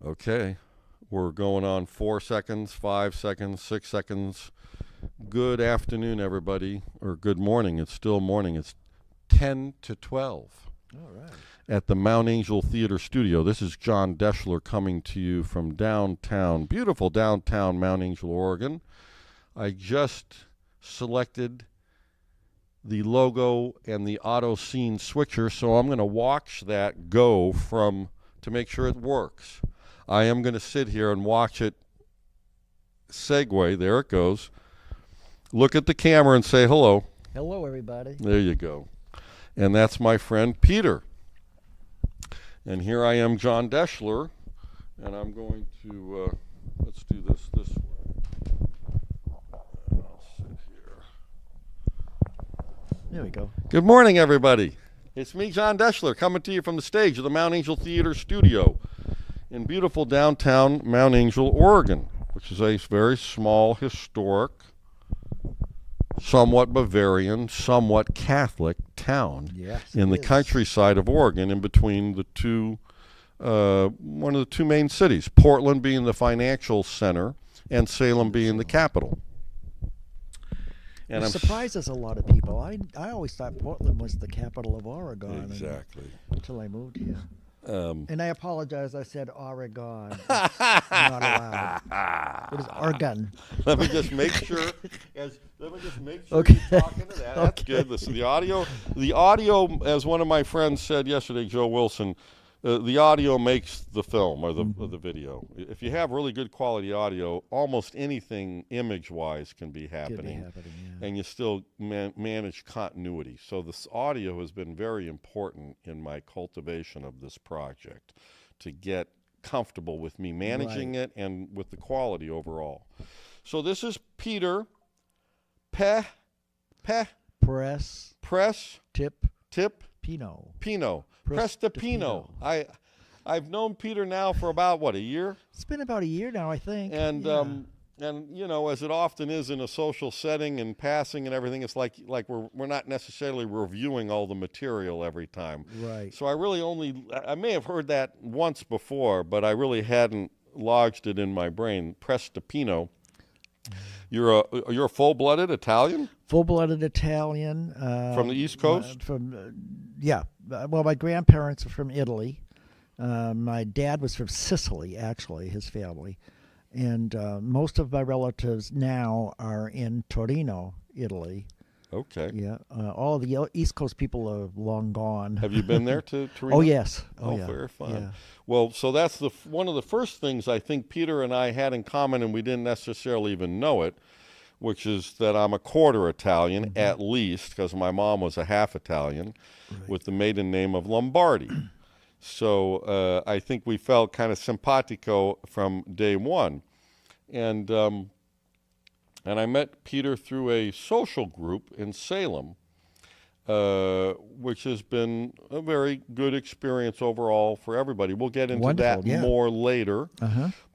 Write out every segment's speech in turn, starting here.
Okay, we're going on 4 seconds, 5 seconds, 6 seconds. Good afternoon, everybody, or good morning. It's still morning. It's 10 to 12 All right. at the Mount Angel Theater Studio. This is John Deschler coming to you from downtown, beautiful downtown Mount Angel, Oregon. I just selected the logo and the auto scene switcher, so I'm going to watch that go to make sure it works. I am going to sit here and watch it segue. There it goes. Look at the camera and say hello. Hello, everybody. There you go. And that's my friend Peter. And here I am, John Deschler, and I'm going to, let's do this way. And I'll sit here. There we go. Good morning, everybody. It's me, John Deschler, coming to you from the stage of the Mount Angel Theater Studio in beautiful downtown Mount Angel, Oregon, which is a very small, historic, somewhat Bavarian, somewhat Catholic town in the countryside of Oregon, in between the two, one of the two main cities, Portland being the financial center and Salem being the capital. And it surprises a lot of people. I always thought Portland was the capital of Oregon. Exactly. Until I moved here. And I apologize, I said Oregon. Not allowed. It is Oregon. Let me just make sure. Okay. You're talking to that. That's good. Listen, the audio, as one of my friends said yesterday, Joe Wilson, the audio makes the film or the video. If you have really good quality audio, almost anything image-wise can be happening, and you still manage continuity. So this audio has been very important in my cultivation of this project, to get comfortable with me managing it and with the quality overall. So this is Peter Prestipino. I've known Peter now for about, what, a year? It's been about a year now, I think. And you know, as it often is in a social setting and passing and everything, it's like we're not necessarily reviewing all the material every time. Right. So I may have heard that once before, but I really hadn't lodged it in my brain. Prestipino. You're a full-blooded Italian? Full-blooded Italian. From the East Coast? Well, my grandparents are from Italy. My dad was from Sicily, actually, his family. And most of my relatives now are in Torino, Italy. Okay. Yeah. All the East Coast people are long gone. Have you been there to Torino? Oh, yes. Oh, yeah. Very fun. Yeah. Well, so that's one of the first things I think Peter and I had in common, and we didn't necessarily even know it, which is that I'm a quarter Italian, at least, because my mom was a half Italian, with the maiden name of Lombardi. So I think we felt kind of simpatico from day one. And I met Peter through a social group in Salem, which has been a very good experience overall for everybody. We'll get into that more later.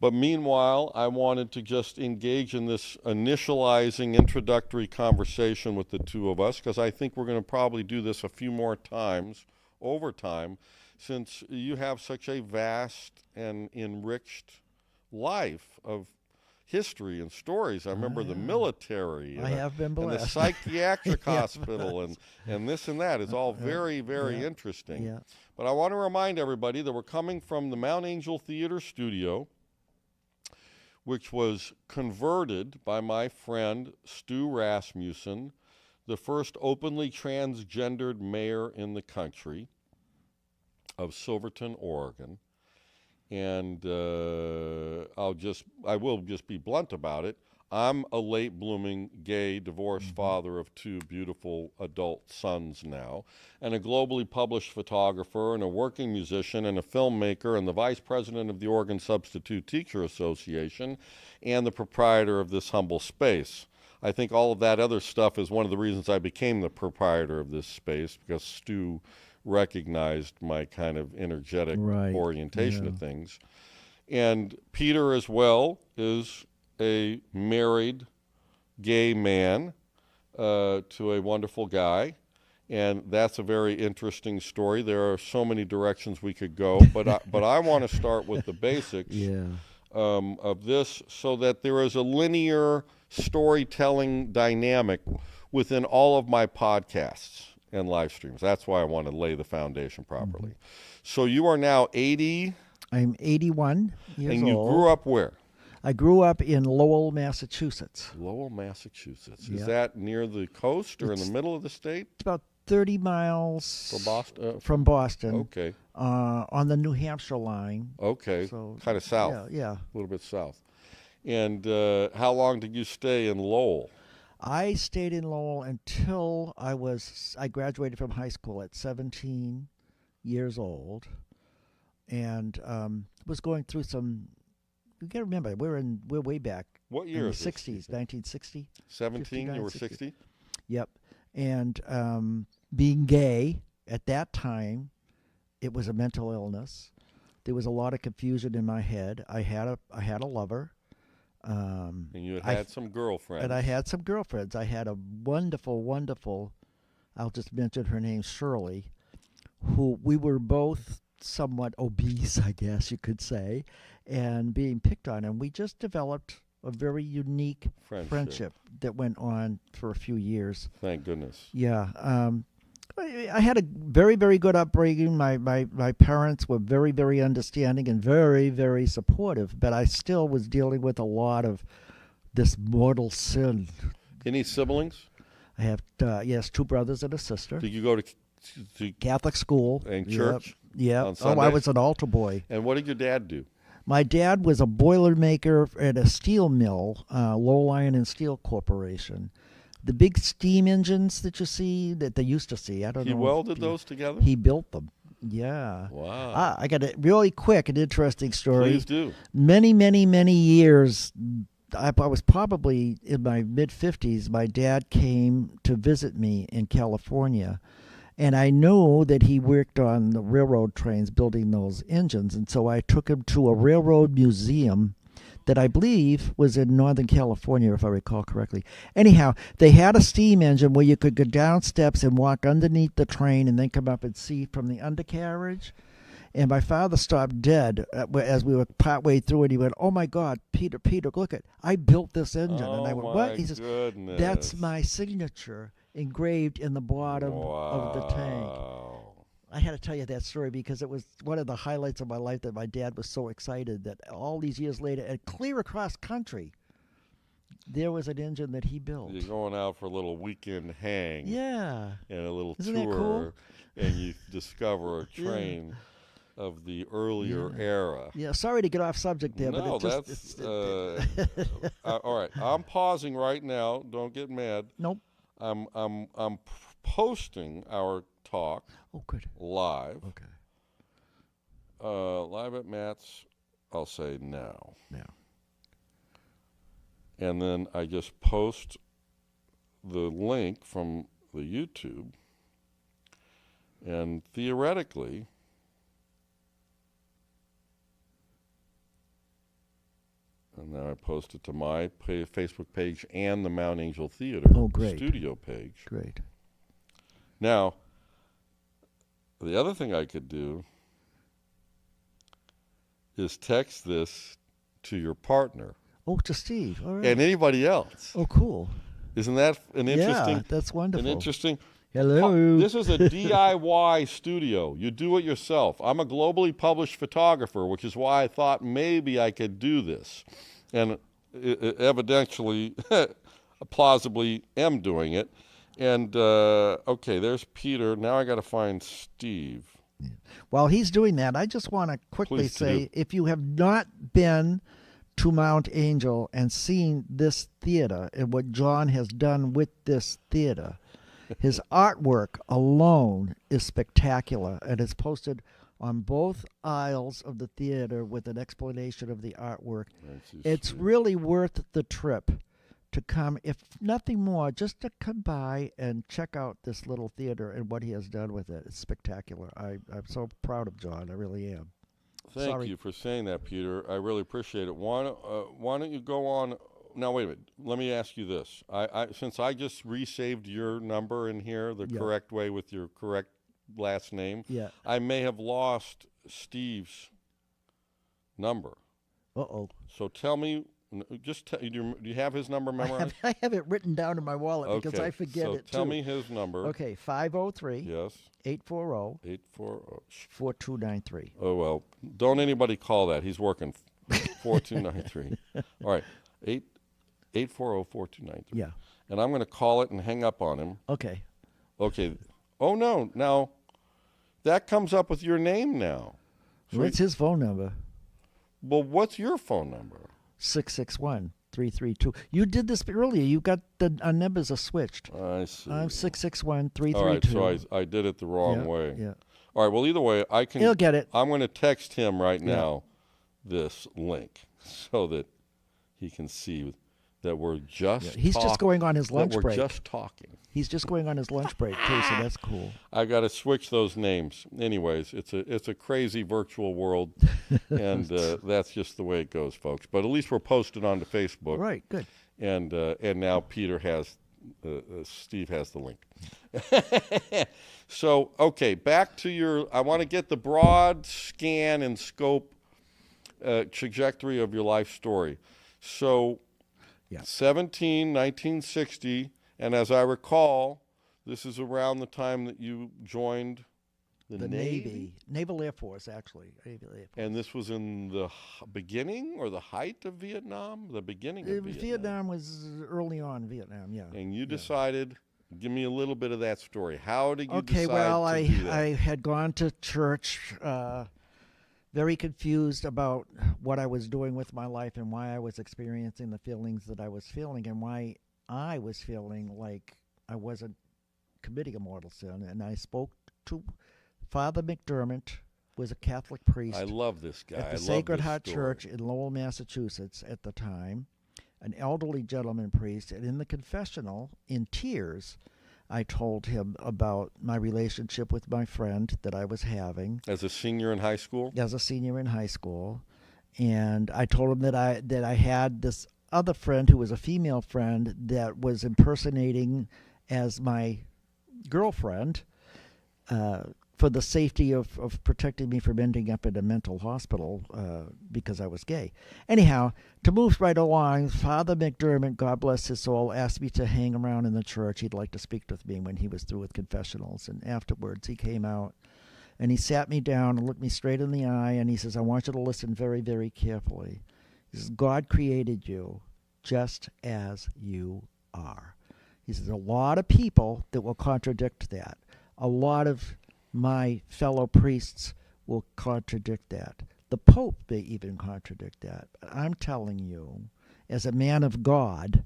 But meanwhile, I wanted to just engage in this initializing introductory conversation with the two of us, because I think we're going to probably do this a few more times over time, since you have such a vast and enriched life of history and stories. I remember the military. I have been blessed. And the psychiatric hospital and this and that is all very, very interesting. Yeah. But I want to remind everybody that we're coming from the Mount Angel Theater Studio, which was converted by my friend Stu Rasmussen, the first openly transgendered mayor in the country of Silverton, Oregon. And I will just be blunt about it. I'm a late blooming gay divorced father of two beautiful adult sons now, and a globally published photographer and a working musician and a filmmaker and the vice president of the Oregon Substitute Teacher Association and the proprietor of this humble space. I think all of that other stuff is one of the reasons I became the proprietor of this space, because Stu recognized my kind of energetic orientation of things. And Peter as well is a married gay man to a wonderful guy. And that's a very interesting story. There are so many directions we could go, but I want to start with the basics of this, so that there is a linear storytelling dynamic within all of my podcasts and live streams. That's why I want to lay the foundation properly. So you are now 80. I'm 81 years and you old. grew up where? I grew up in Lowell, Massachusetts. Lowell, Massachusetts. Yep. Is that near the coast or in the middle of the state? It's about 30 miles From Boston? from Boston. Okay. On the New Hampshire line. Okay. So, kind of south. Yeah. A little bit south. And how long did you stay in Lowell? I stayed in Lowell until I graduated from high school at 17 years old, and was going through some. You got to remember, we're way back. What year in the is this? 60s, 1960. 17. You were 60. Yep, and being gay at that time, it was a mental illness. There was a lot of confusion in my head. I had a lover. And you had some girlfriends. And I had some girlfriends. I had a wonderful, I'll just mention her name, Shirley, who we were both somewhat obese, I guess you could say, and being picked on. And we just developed a very unique friendship that went on for a few years. Thank goodness. Yeah. I had a very, very good upbringing. My parents were very, very understanding and very, very supportive, but I still was dealing with a lot of this mortal sin. Any siblings? I have, yes, 2 brothers and a sister. Did you go to Catholic school. and church? Yeah. On I Sundays? was an altar boy. And what did your dad do? My dad was a boiler maker at a steel mill, Lowell Iron and Steel Corporation. The big steam engines that you see, that they used to see, I don't know. He welded those together? He built them. Yeah. Wow. I got a really quick and interesting story. Please do. Many, many, many years, I was probably in my mid-50s, my dad came to visit me in California. And I knew that he worked on the railroad trains building those engines. And so I took him to a railroad museum that I believe was in Northern California, if I recall correctly. Anyhow, they had a steam engine where you could go down steps and walk underneath the train and then come up and see from the undercarriage. And my father stopped dead as we were partway through it. He went, "Oh, my God, Peter, look at, I built this engine." Oh, and I went, my "What?" He says, goodness. "That's my signature engraved in the bottom of the tank." I had to tell you that story because it was one of the highlights of my life, that my dad was so excited that all these years later, and clear across country, there was an engine that he built. You're going out for a little weekend hang. Yeah. And a little Isn't tour. that cool? And you discover a train of the earlier era. Yeah, sorry to get off subject there, No, but it's just... all right, I'm pausing right now. Don't get mad. Nope. I'm posting our talk live. Okay. Live at Matt's, I'll say now. Now. And then I just post the link from the YouTube, and theoretically, and now I post it to my Facebook page and the Mount Angel Theater studio page. Great. Now, the other thing I could do is text this to your partner. Oh, to Steve. All right. And anybody else. Oh, cool. Isn't that an interesting? Yeah, that's wonderful. An interesting. Hello. This is a DIY studio. You do it yourself. I'm a globally published photographer, which is why I thought maybe I could do this. And evidently, plausibly am doing it. And, okay, there's Peter. Now I got to find Steve. While he's doing that, I just want to quickly say, if you have not been to Mount Angel and seen this theater and what John has done with this theater, his artwork alone is spectacular, and it's posted on both aisles of the theater with an explanation of the artwork. It's really worth the trip to come, if nothing more, just to come by and check out this little theater and what he has done with it. It's spectacular. I'm so proud of John. I really am. Thank you for saying that, Peter. I really appreciate it. Why don't you go on now wait a minute. Let me ask you this. Since I just resaved your number in here the Yeah. correct way with your correct last name, Yeah. I may have lost Steve's number. Uh-oh. So tell me, do you have his number memorized? I have it written down in my wallet because I forget so it too. tell me his number. Okay, 503 Yes. 840 840. 4293. Oh, well, don't anybody call that. He's working 4293. All right, 840 4293. Yeah. And I'm going to call it and hang up on him. Okay. Okay. Oh, no. Now, that comes up with your name now. So What's his phone number? well, what's your phone number? 661-332. You did this earlier. You got the numbers are switched. I see. I'm 661-332. All right, so I did it the wrong Yeah, way. Yeah. All right, well, either way, I can. He'll get it. I'm going to text him right now this link so that he can see that we're just He's just going on his lunch we're break. just talking. He's just going on his lunch break too, so that's cool. I got to switch those names. Anyways, it's a crazy virtual world, and that's just the way it goes, folks. But at least we're posted onto Facebook. Right, good. And now Peter has, Steve has the link. So, okay, back to I want to get the broad scan and scope trajectory of your life story. So, 1960, and as I recall, this is around the time that you joined the Navy? Naval Air Force, actually. Naval Air Force. And this was in the beginning or the height of Vietnam? The beginning of Vietnam. Vietnam was early on, Vietnam, yeah. And you decided, give me a little bit of that story. How did you decide well, to do that? I had gone to church, very confused about what I was doing with my life and why I was experiencing the feelings that I was feeling and why I was feeling like I wasn't committing a mortal sin. And I spoke to Father McDermott, was a Catholic priest. I love this guy. At the I love Sacred this Heart story. Church in Lowell, Massachusetts at the time, an elderly gentleman priest. And in the confessional, in tears, I told him about my relationship with my friend that I was having. As a senior in high school? As a senior in high school. And I told him that I had this other friend who was a female friend that was impersonating as my girlfriend for the safety of protecting me from ending up in a mental hospital because I was gay. Anyhow, to move right along, Father McDermott, God bless his soul, asked me to hang around in the church. He'd like to speak with me when he was through with confessionals. And afterwards, he came out and he sat me down and looked me straight in the eye, and he says, I want you to listen very, very carefully. He says, God created you just as you are. He says, a lot of people that will contradict that. A lot of my fellow priests will contradict that. The Pope may even contradict that. But I'm telling you, as a man of God,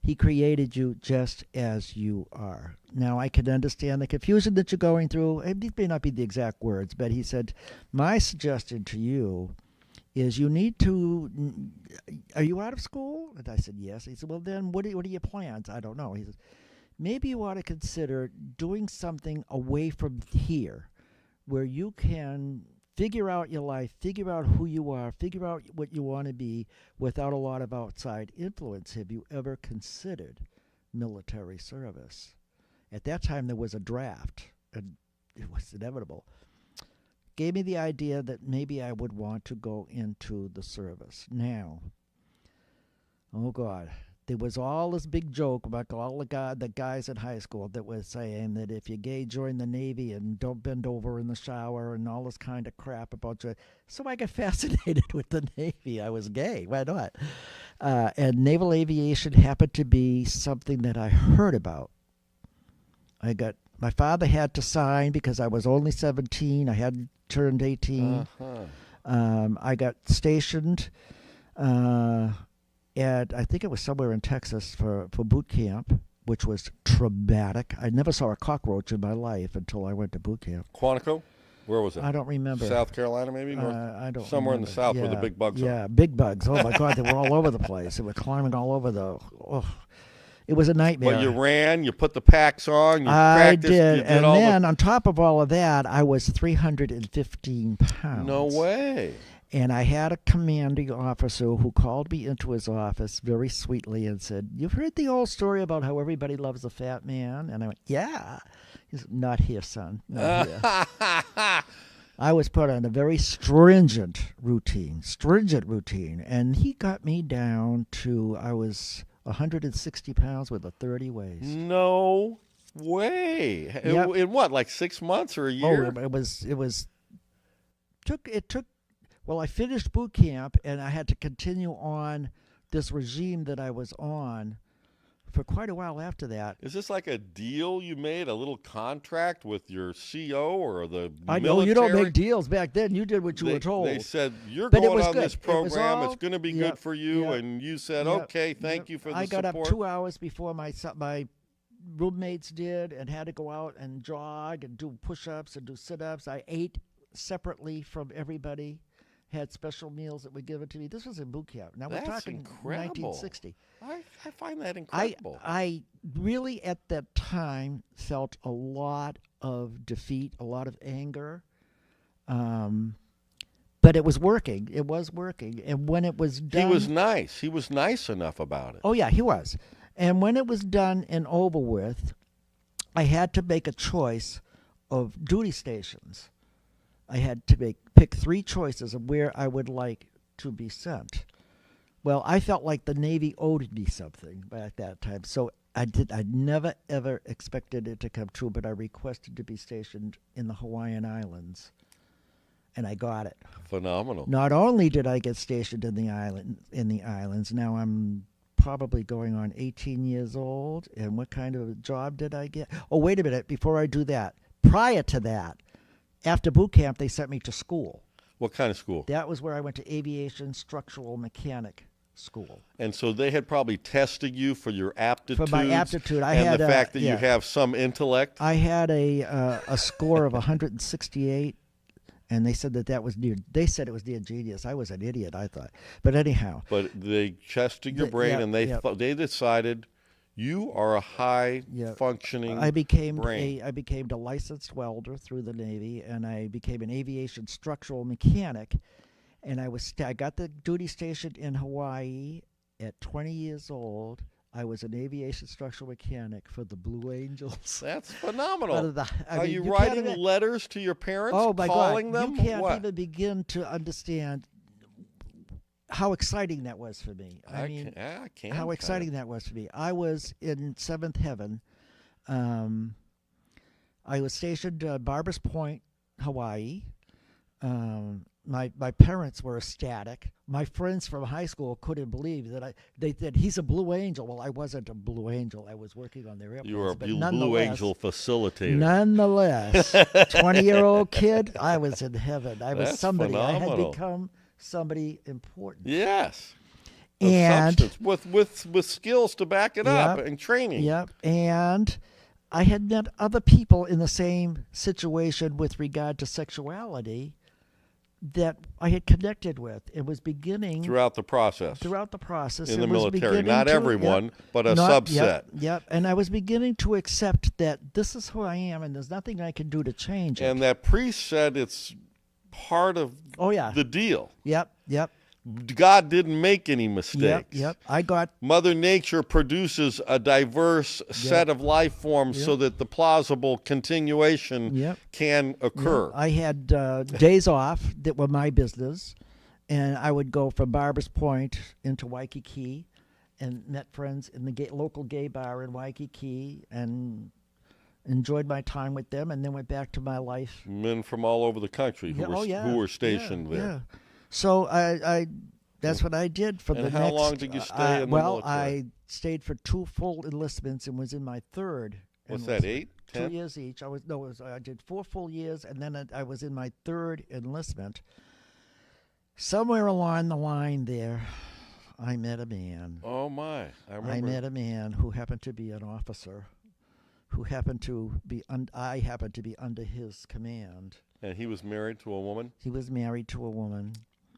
he created you just as you are. Now, I can understand the confusion that you're going through. It may not be the exact words, but he said, my suggestion to you is you need to, are you out of school? And I said, yes. He said, well, then what are your plans? I don't know. He says, maybe you ought to consider doing something away from here where you can figure out your life, figure out who you are, figure out what you want to be without a lot of outside influence. Have you ever considered military service? At that time, there was a draft, and it was inevitable. Gave me the idea that maybe I would want to go into the service. Now, oh God, there was all this big joke about all the guys in high school that was saying that if you're gay, join the Navy and don't bend over in the shower and all this kind of crap about you. So I got fascinated with the Navy. I was gay. Why not? And naval aviation happened to be something that I heard about. My father had to sign because I was only 17. I hadn't turned 18. I got stationed at, I think it was somewhere in Texas for boot camp, which was traumatic. I never saw a cockroach in my life until I went to boot camp. Quantico? Where was it? I don't remember. South Carolina, maybe? I don't Somewhere in the south where the big bugs are. Yeah, big bugs. Oh, my God, they were all over the place. They were climbing all over it was a nightmare. Well, you ran, you put the packs on, you practiced, did. you did and all then on top of all of that, I was 315 pounds. No way. And I had a commanding officer who called me into his office very sweetly and said, "You've heard the old story about how everybody loves a fat man?" And I went, "Yeah." He said, "Not here, son. Not here." I was put on a very stringent routine. And he got me down to, I was 160 pounds with a 30 waist. No way. Yep. In what, like 6 months or a year? Well, I finished boot camp and I had to continue on this regime that I was on for quite a while after that. Is this like a deal you made, a little contract with your CO or the I military? know you don't make deals back then. You did what you were told. They said, you're But it going was on good. this program. It's going to be Yep, good for you. yep, And you said, yep, okay, thank you for the I got support. up 2 hours before my roommates did and had to go out and jog and do push-ups and do sit-ups. I ate separately from everybody, had special meals that were given to me. This was in boot camp. Now That's we're talking incredible. 1960. I find that incredible. I really at that time felt a lot of defeat, a lot of anger. But it was working. It was working. And when it was done... He was nice. He was nice enough about it. Oh, yeah, he was. And when it was done and over with, I had to make a choice of duty stations. I had to pick 3 choices of where I would like to be sent. Well, I felt like the Navy owed me something at that time. So I never, ever expected it to come true, but I requested to be stationed in the Hawaiian Islands. And I got it. Phenomenal. Not only did I get stationed in the islands, now I'm probably going on 18 years old. And what kind of a job did I get? Oh, wait a minute. Before I do that, prior to that, after boot camp, they sent me to school. What kind of school? That was where I went to aviation structural mechanic school. And so they had probably tested you for your aptitude. For my aptitude, I and had the fact that you have some intellect. I had a score of 168. And they said that was near. They said it was near genius. I was an idiot, I thought. But anyhow. But they tested your brain, and they decided you are a high functioning I became brain. I became a licensed welder through the Navy, and I became an aviation structural mechanic. And I got the duty station in Hawaii at 20 years old. I was an aviation structural mechanic for the Blue Angels. That's phenomenal. Are you you writing letters to your parents, oh my calling God, them? You can't even begin to understand how exciting that was for me. I can't. How exciting that was for me. I was in seventh heaven. I was stationed at Barbers Point, Hawaii. My parents were ecstatic. My friends from high school couldn't believe that they said he's a Blue Angel. Well, I wasn't a Blue Angel. I was working on their airplanes. You were a Blue Angel facilitator. Nonetheless, 20-year-old kid, I was in heaven. I was That's somebody. phenomenal. I had become somebody important. Yes. And substance with skills to back it up and training. Yep. And I had met other people in the same situation with regard to sexuality that I had connected with. It was beginning throughout the process. In the military, not everyone, but a subset. Yep. And I was beginning to accept that this is who I am, and there's nothing I can do to change it. And that priest said it's part of the deal. Yep. God didn't make any mistakes. Yep. Mother Nature produces a diverse set of life forms so that the plausible continuation can occur. Yep. I had days off that were my business, and I would go from Barbers Point into Waikiki and met friends in the local gay bar in Waikiki and enjoyed my time with them, and then went back to my life. Men from all over the country who were stationed there. Yeah. So that's what I did for the next. And how long did you stay in the military? I stayed for 2 full enlistments and was in my third. What's that, 8, 10? 2 years each. I did 4 full years, and then I was in my third enlistment. Somewhere along the line there, I met a man. Oh my! I met a man who happened to be an officer, who happened to be. I happened to be under his command. And he was married to a woman? He was married to a woman.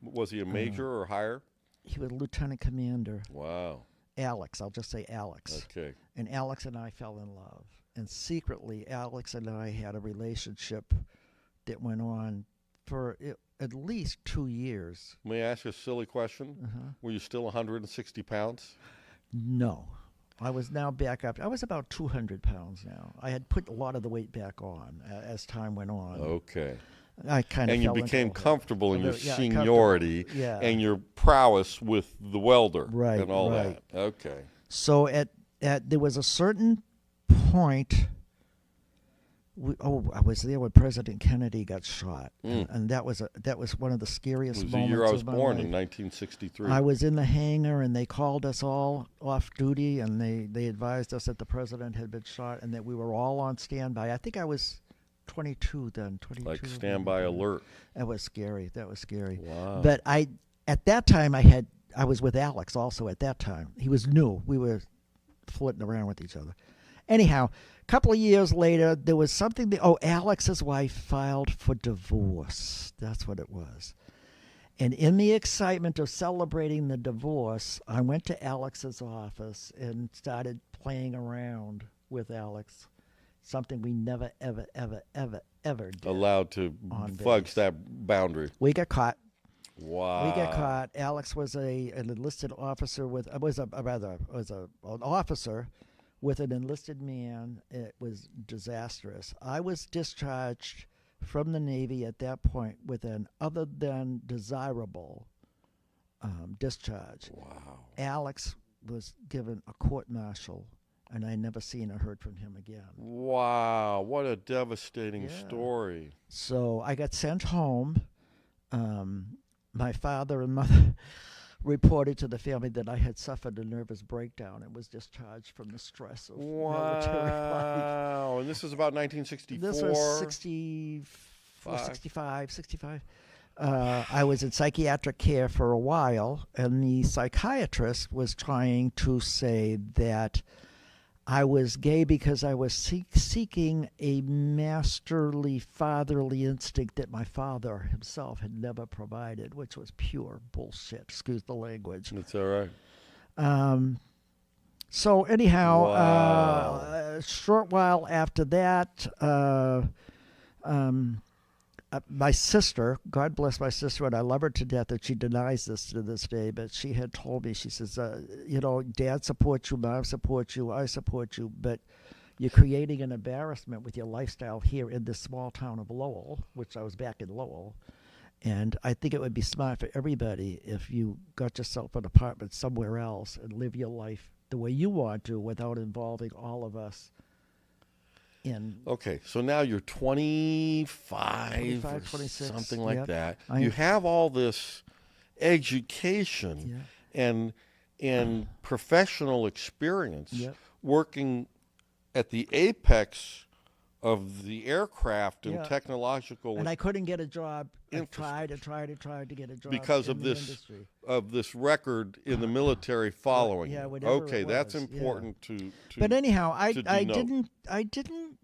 Was he a major or higher? He was a lieutenant commander. Wow. Alex. I'll just say Alex. Okay. And Alex and I fell in love. And secretly, Alex and I had a relationship that went on for at least 2 years. May I ask you a silly question? Were you still 160 pounds? No. I was now back up. I was about 200 pounds now. I had put a lot of the weight back on as time went on. Okay. I kind of And you fell became into comfortable in your yeah, seniority and your prowess with the welder and all that. Okay. So at there was a certain point. I was there when President Kennedy got shot, and that was one of the scariest It was moments the year I was of my born life. in 1963. I was in the hangar, and they called us all off duty, and they advised us that the president had been shot and that we were all on standby. I think I was 22 then. 22. Like standby alert. That was scary. Wow. But at that time I was with Alex also at that time. He was new. We were flitting around with each other. Anyhow, a couple of years later, there was something. Alex's wife filed for divorce. That's what it was. And in the excitement of celebrating the divorce, I went to Alex's office and started playing around with Alex. Something we never, ever, ever, ever, ever did. Allowed to fudge that boundary. We got caught. Wow. We got caught. Alex was an enlisted officer an officer with an enlisted man. It was disastrous. I was discharged from the Navy at that point with an other than desirable discharge. Wow. Alex was given a court-martial, and I never seen or heard from him again. Wow, what a devastating story. So I got sent home. My father and mother reported to the family that I had suffered a nervous breakdown and was discharged from the stress of military life. Wow, and this is about 1964? This was 65. I was in psychiatric care for a while, and the psychiatrist was trying to say that I was gay because I was seeking a masterly, fatherly instinct that my father himself had never provided, which was pure bullshit. Excuse the language. That's all right. So anyhow, Wow. a short while after that, my sister, God bless my sister, and I love her to death, and she denies this to this day, but she had told me, she says, Dad supports you, Mom supports you, I support you, but you're creating an embarrassment with your lifestyle here in this small town of Lowell, which I was back in Lowell, and I think it would be smart for everybody if you got yourself an apartment somewhere else and live your life the way you want to without involving all of us. Okay, so now you're 25 or 26, something like that. I You am. have all this education and professional experience working at the apex of the aircraft and technological And I couldn't get a job. I tried to get a job because in of the this industry. of this record in the military following yeah, you. whatever Okay, it that's was, important to But anyhow, I denote. didn't.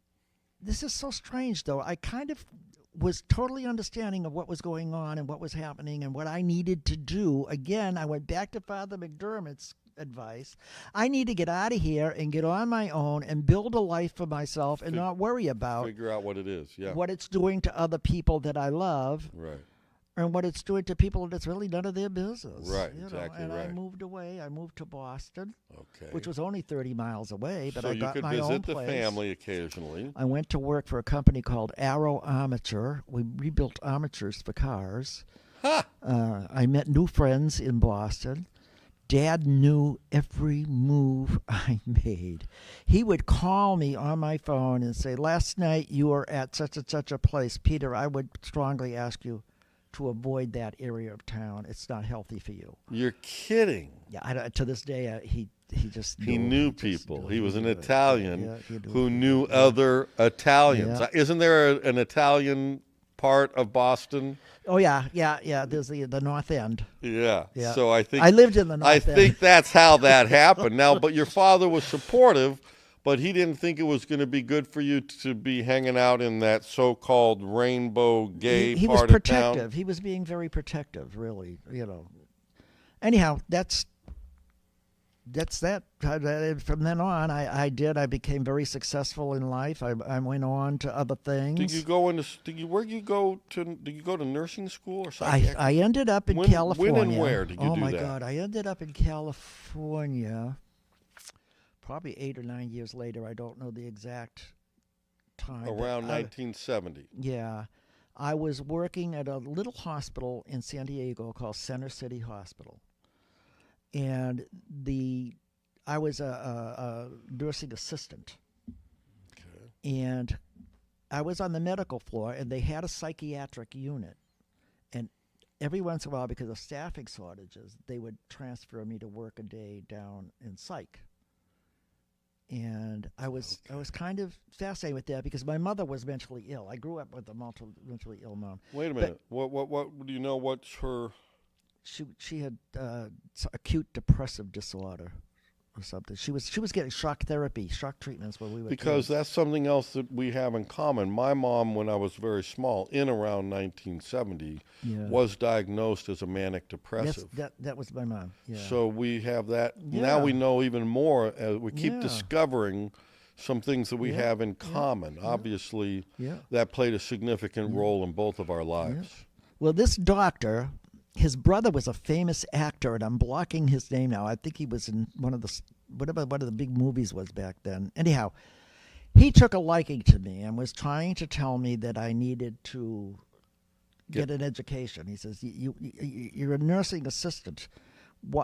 This is so strange, though. I kind of was totally understanding of what was going on and what was happening and what I needed to do. Again, I went back to Father McDermott's advice. I need to get out of here and get on my own and build a life for myself and not worry about Figure out what it is. Yeah. what it's doing to other people that I love. Right. And what it's doing to people that's really none of their business. Right, you know? exactly And right. I moved away. I moved to Boston, Okay. which was only 30 miles away, but so I you got could my own visit the place. family occasionally. I went to work for a company called Arrow Armature. We rebuilt armatures for cars. Ha! I met new friends in Boston. Dad knew every move I made. He would call me on my phone and say, "Last night you were at such and such a place. Peter, I would strongly ask you to avoid that area of town. It's not healthy for you." You're kidding. Yeah, to this day, he just He knew. knew Just people. knew He was an knew it. Italian Yeah, he knew who it. knew other Italians. Yeah. Isn't there an Italian part of Boston? Oh yeah. There's the North End. Yeah. Yeah. So I think I lived in the North I End. think that's how that happened. Now, but your father was supportive, but he didn't think it was going to be good for you to be hanging out in that so-called rainbow gay he was part of protective. town. He was being very protective, really. Anyhow, that's that's that. From then on, I became very successful in life. I went on to other things. Did you go into? Did you go to nursing school or something? I ended up in California. When and where did you do that? Oh my God! I ended up in California probably 8 or 9 years later. I don't know the exact time. Around 1970. Yeah. I was working at a little hospital in San Diego called Center City Hospital. And I was a nursing assistant. Okay. And I was on the medical floor, and they had a psychiatric unit. And every once in a while, because of staffing shortages, they would transfer me to work a day down in psych. And I was kind of fascinated with that because my mother was mentally ill. I grew up with a mentally ill mom. Wait a minute. What do you know? What's her? She had acute depressive disorder or something. She was getting shock treatments when we were Because kids. that's something else that we have in common. My mom, when I was very small, in around 1970, was diagnosed as a manic depressive. Yes, that was my mom. Yeah. So we have that. Yeah. Now we know even more. We keep Yeah. discovering some things that we have in common. Obviously, that played a significant role in both of our lives. Well, this doctor, his brother was a famous actor, and I'm blocking his name now. I think he was in one of the big movies was back then. Anyhow, he took a liking to me and was trying to tell me that I needed to get an education. He says, "You're a nursing assistant.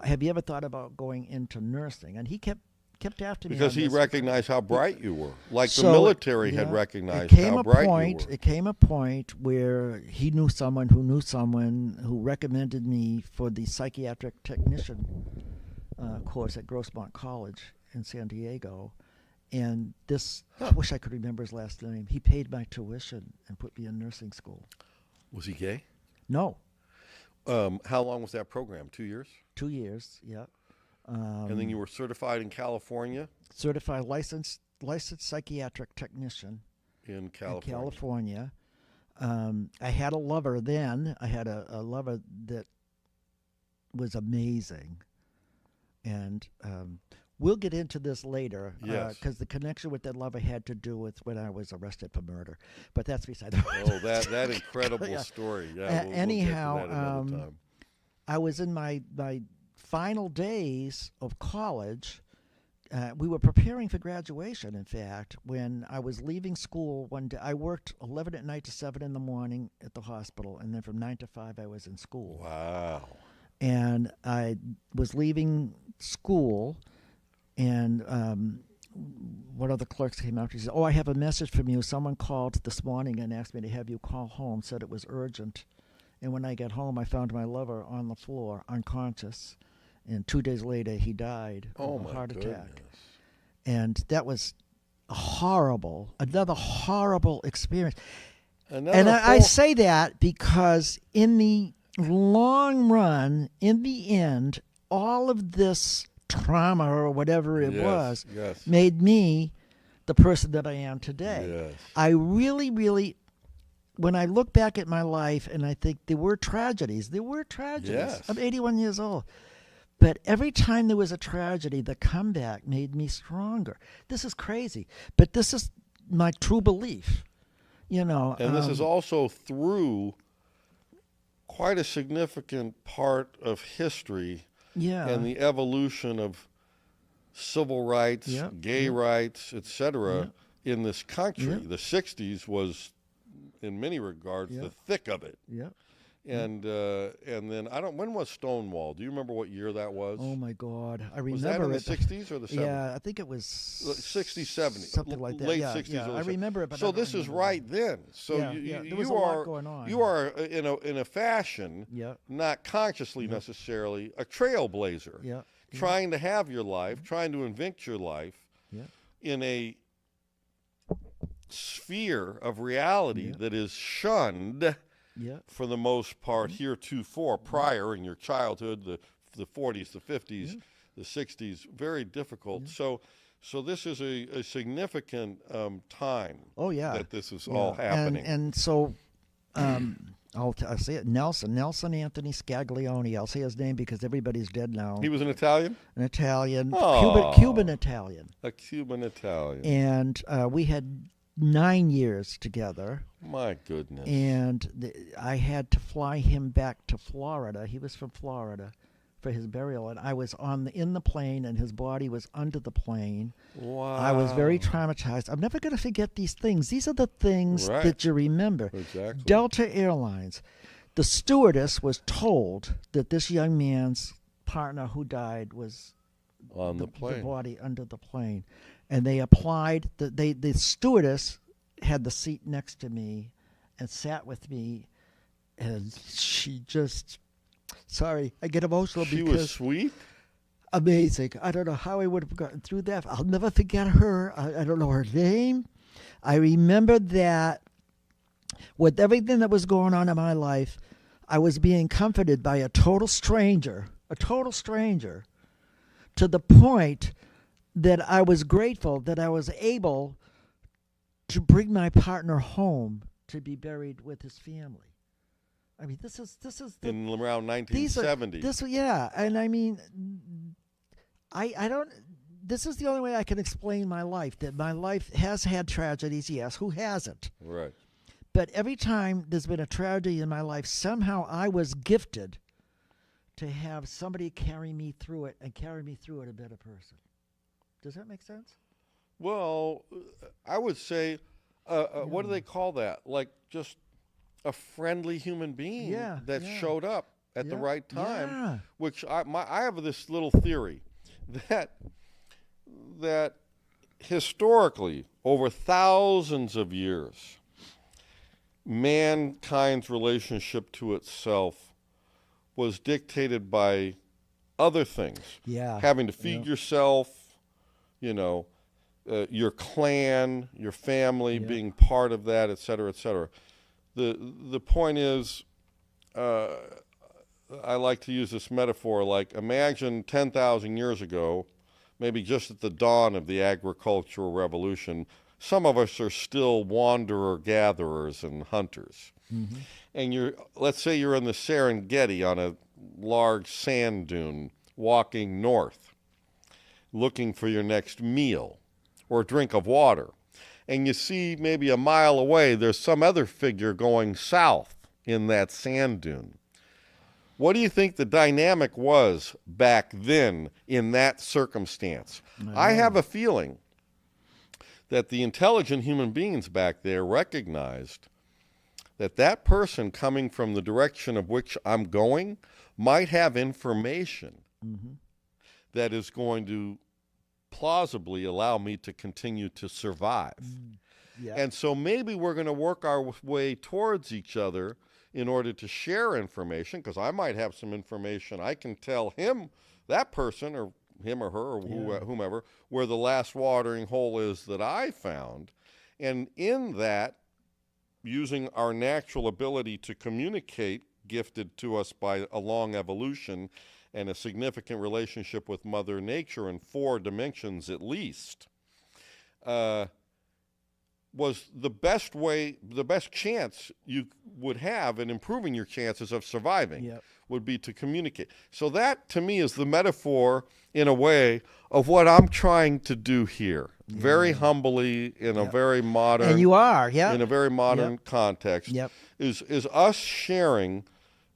Have you ever thought about going into nursing?" And he kept after me Because on he this. recognized how bright you were, like the So, military had yeah, recognized it came how a bright point, you were. It came a point where he knew someone who recommended me for the psychiatric technician course at Grossmont College in San Diego. And I wish I could remember his last name. He paid my tuition and put me in nursing school. Was he gay? No. How long was that program? 2 years? 2 years, yeah. And then you were certified in California? Certified licensed psychiatric technician In California. in California. I had a lover then. I had a lover that was amazing. And we'll get into this later. Yes. Because the connection with that lover had to do with when I was arrested for murder. But that's beside the point. Oh, that incredible story. Yeah, we'll anyhow, get to that another time. I was in my final days of college. We were preparing for graduation, in fact, when I was leaving school one day. I worked 11 at night to 7 in the morning at the hospital, and then from 9 to 5 I was in school. Wow. And I was leaving school, and one of the clerks came out. She said, "Oh, I have a message from you. Someone called this morning and asked me to have you call home, said it was urgent." And when I got home, I found my lover on the floor, unconscious. And 2 days later, he died of a heart attack. And that was another horrible experience. I say that because in the long run, in the end, all of this trauma or whatever it was made me the person that I am today. Yes. I really, really, when I look back at my life and I think there were tragedies. Yes. I'm 81 years old. But every time there was a tragedy, the comeback made me stronger. This is crazy, but this is my true belief, And this is also through quite a significant part of history and the evolution of civil rights, gay rights, etc. in this country. The 60s was, in many regards, the thick of it. Yeah. And then when was Stonewall? Do you remember what year that was? Oh my God, I remember. Was that in the 60s or the 70s? Yeah, I think it was 60s, 70s, something like that. Late Yeah, 60s. yeah, I remember it. But so I don't this is remember right then. So there was a lot going on. You are in a fashion, not consciously necessarily, a trailblazer. Yeah. Trying to have your life, trying to invent your life in a sphere of reality that is shunned. For the most part, heretofore, prior in your childhood, the 40s, the 50s, the 60s, very difficult. So this is a significant time. Oh yeah, that this is all happening. And so I'll say it. Nelson Anthony Scaglione. I'll say his name because everybody's dead now. He was an Italian? An Italian, Oh. Cuban Italian. A Cuban Italian. And we had 9 years together. My goodness. And I had to fly him back to Florida. He was from Florida for his burial, and I was in the plane, and his body was under the plane. Wow. I was very traumatized. I'm never going to forget these things. These are the things Right. that you remember. Exactly. Delta Airlines. The stewardess was told that this young man's partner who died was On the plane. the body under the plane. And they applied, the stewardess had the seat next to me and sat with me, and she just, sorry, I get emotional She because was sweet? amazing. I don't know how I would have gotten through that. I'll never forget her. I don't know her name. I remember that with everything that was going on in my life, I was being comforted by a total stranger, to the point that I was grateful that I was able to bring my partner home to be buried with his family. I mean, this is the, In around these are 1970. yeah, and I mean, I don't. This is the only way I can explain my life. That my life has had tragedies, yes. Who hasn't? Right. But every time there's been a tragedy in my life, somehow I was gifted to have somebody carry me through it and carry me through it a better person. Does that make sense? Well, I would say, what do they call that? Like just a friendly human being that showed up at the right time. Yeah. Which I have this little theory that historically, over thousands of years, mankind's relationship to itself was dictated by other things. Yeah. Having to feed yourself, your clan, your family, being part of that, et cetera, et cetera. The point is, I like to use this metaphor, like imagine 10,000 years ago, maybe just at the dawn of the agricultural revolution, some of us are still wanderer-gatherers and hunters. Mm-hmm. And let's say you're in the Serengeti on a large sand dune, walking north, looking for your next meal or drink of water. And you see maybe a mile away, there's some other figure going south in that sand dune. What do you think the dynamic was back then in that circumstance? I have a feeling that the intelligent human beings back there recognized that that person coming from the direction of which I'm going might have information that is going to plausibly allow me to continue to survive. Yeah. And so maybe we're going to work our way towards each other in order to share information, because I might have some information I can tell him, that person, or him or her, or whomever, where the last watering hole is that I found. And in that, using our natural ability to communicate, gifted to us by a long evolution and a significant relationship with Mother Nature in 4 dimensions at least, was the best way, the best chance you would have in improving your chances of surviving would be to communicate. So that, to me, is the metaphor, in a way, of what I'm trying to do here. Very humbly, in a very modern... And you are, in a very modern context, is us sharing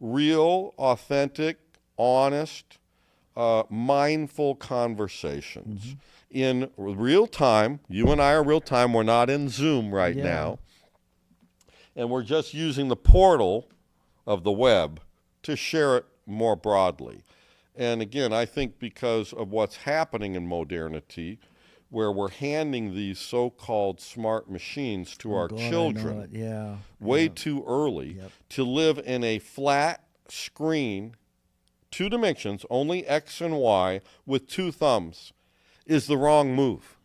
real, authentic, honest, mindful conversations. In real time. You and I are real time. We're not in Zoom right now. And we're just using the portal of the web to share it more broadly. And again, I think because of what's happening in modernity, where we're handing these so-called smart machines to our children way too early to live in a flat screen, 2 dimensions, only X and Y, with 2 thumbs, is the wrong move.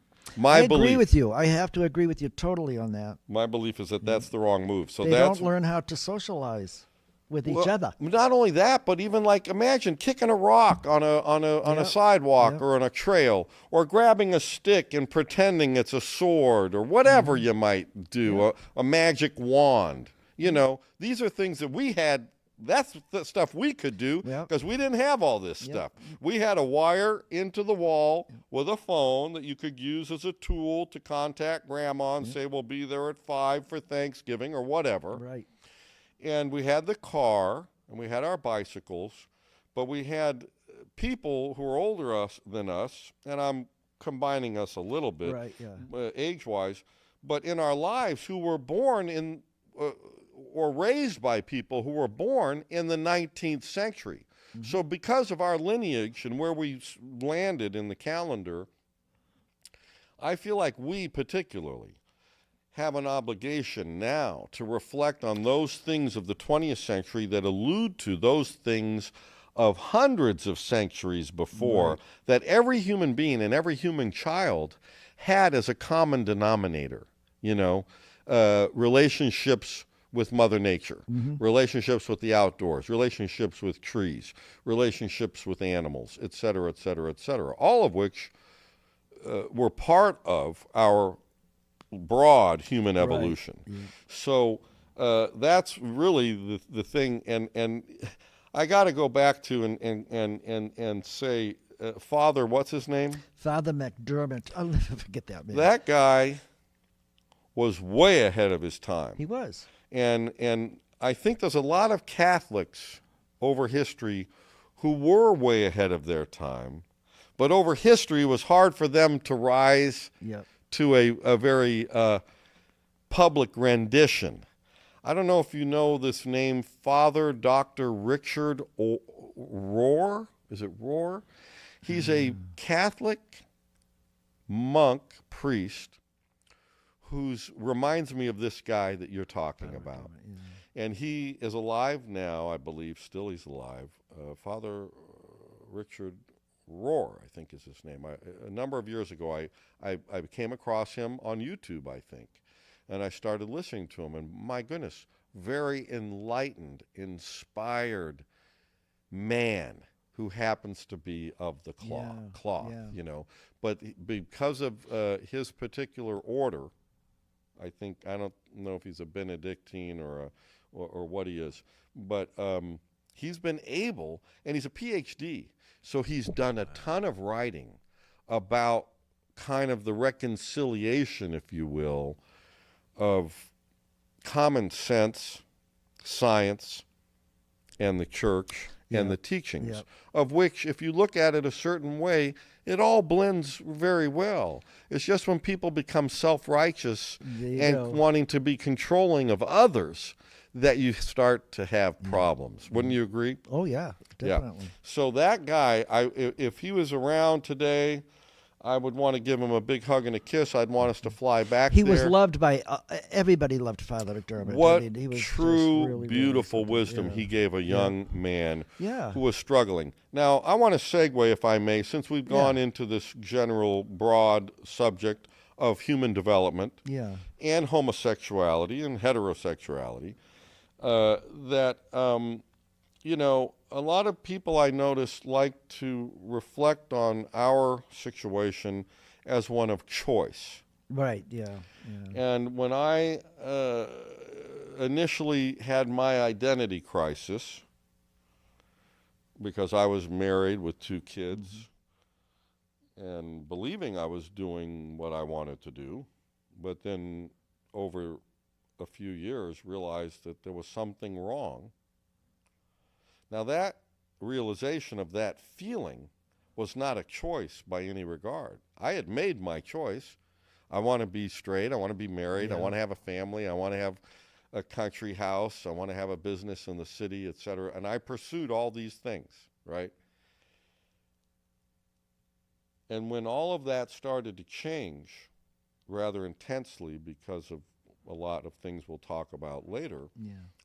I agree with you. I have to agree with you totally on that. My belief is that that's the wrong move. So they don't learn how to socialize with each other. Not only that, but even like imagine kicking a rock on a sidewalk or on a trail, or grabbing a stick and pretending it's a sword or whatever you might do, a magic wand. You know, these are things that we had. That's the stuff we could do Yep. because we didn't have all this stuff. We had a wire into the wall with a phone that you could use as a tool to contact grandma and say, we'll be there at 5 for Thanksgiving or whatever. Right. And we had the car and we had our bicycles, but we had people who were older than us, and I'm combining us a little bit Right, yeah. age-wise, but in our lives who were born in or raised by people who were born in the 19th century. So because of our lineage and where we landed in the calendar, I feel like we particularly have an obligation now to reflect on those things of the 20th century that allude to those things of hundreds of centuries before that every human being and every human child had as a common denominator, you know, relationships with Mother Nature, relationships with the outdoors, relationships with trees, relationships with animals, et cetera, et cetera, et cetera, all of which were part of our broad human evolution. So that's really the thing. And I got to go back to and say, Father, what's his name? Father McDermott. I'll never forget that man. That guy was way ahead of his time. He was. And I think there's a lot of Catholics over history who were way ahead of their time, but over history it was hard for them to rise to a very public rendition. I don't know if you know this name, Father Dr. Richard Rohr. Is it Rohr? He's a Catholic monk, priest, who reminds me of this guy that you're talking about. And he is alive now, I believe, still he's alive. Father Richard Rohr, I think is his name. A number of years ago, I came across him on YouTube, I think, and I started listening to him, and my goodness, very enlightened, inspired man who happens to be of the cloth, you know. But because of his particular order, I think, I don't know if he's a Benedictine or what he is, but he's been able, and he's a PhD, so he's done a ton of writing about kind of the reconciliation, if you will, of common sense, science, and the church and the teachings, of which, if you look at it a certain way, it all blends very well. It's just when people become self-righteous and wanting to be controlling of others that you start to have problems. Wouldn't you agree? Oh, yeah, definitely. Yeah. So that guy, if he was around today, I would want to give him a big hug and a kiss. I'd want us to fly back He there. was loved by, everybody loved Father McDermott. What I mean, he was true, really, beautiful really wisdom he gave a young man who was struggling. Now, I want to segue, if I may, since we've gone into this general, broad subject of human development and homosexuality and heterosexuality, that, you know, a lot of people I notice like to reflect on our situation as one of choice. Right, And when I initially had my identity crisis, because I was married with 2 kids and believing I was doing what I wanted to do, but then over a few years realized that there was something wrong. Now that realization of that feeling was not a choice by any regard. I had made my choice. I want to be straight. I want to be married. I want to have a family. I want to have a country house. I want to have a business in the city, etc. And I pursued all these things, right? And when all of that started to change rather intensely because of a lot of things we'll talk about later,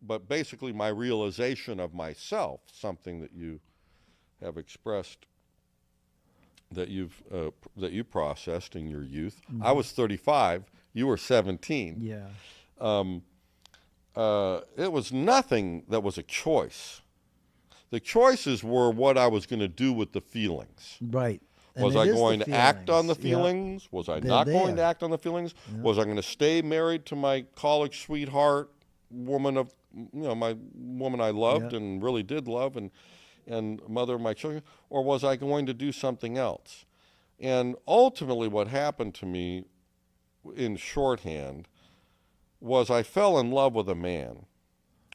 but basically my realization of myself, something that you have expressed, that you processed in your youth. I was 35, you were 17. It was nothing that was a choice. The choices were what I was going to do with the feelings. Right. Was I going to act on the feelings? Was I not going to act on the feelings? Was I going to stay married to my college sweetheart woman of, my woman I loved Yeah. and really did love, and mother of my children, or was I going to do something else? And ultimately what happened to me in shorthand was I fell in love with a man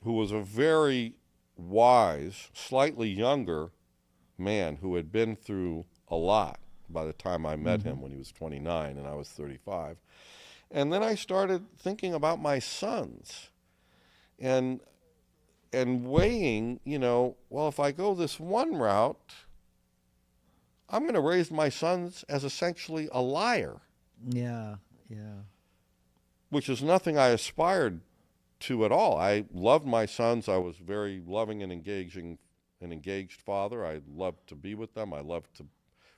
who was a very wise, slightly younger man who had been through a lot by the time I met him when he was 29 and I was 35. And then I started thinking about my sons and weighing, well, if I go this one route, I'm going to raise my sons as essentially a liar. Yeah, yeah. Which is nothing I aspired to at all. I loved my sons. I was very loving and engaged father. I loved to be with them. I loved to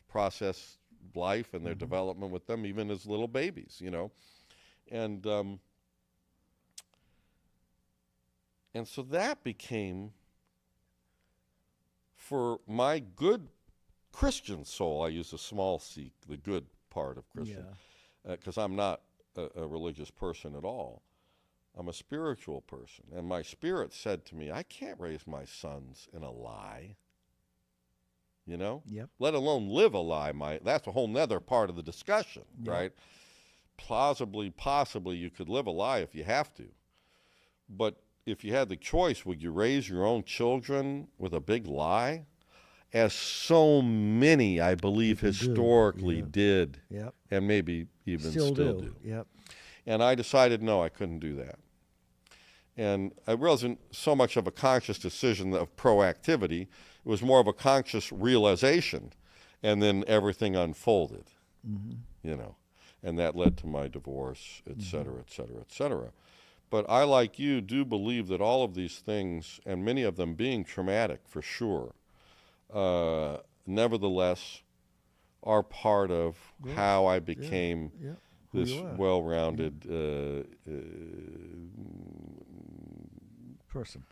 process life and their development with them, even as little babies, And so that became, for my good Christian soul, I use a small c, the good part of Christian, because I'm not a religious person at all. I'm a spiritual person. And my spirit said to me, I can't raise my sons in a lie, Yep. let alone live a lie. That's a whole nother part of the discussion, right? Possibly you could live a lie if you have to. But if you had the choice, would you raise your own children with a big lie? As so many, I believe, historically did, and maybe even still do. Yep. And I decided, no, I couldn't do that. And it wasn't so much of a conscious decision of proactivity. It was more of a conscious realization. And then everything unfolded, and that led to my divorce, et cetera, et cetera, et cetera. But I, like you, do believe that all of these things, and many of them being traumatic for sure, nevertheless are part of how I became this well-rounded person.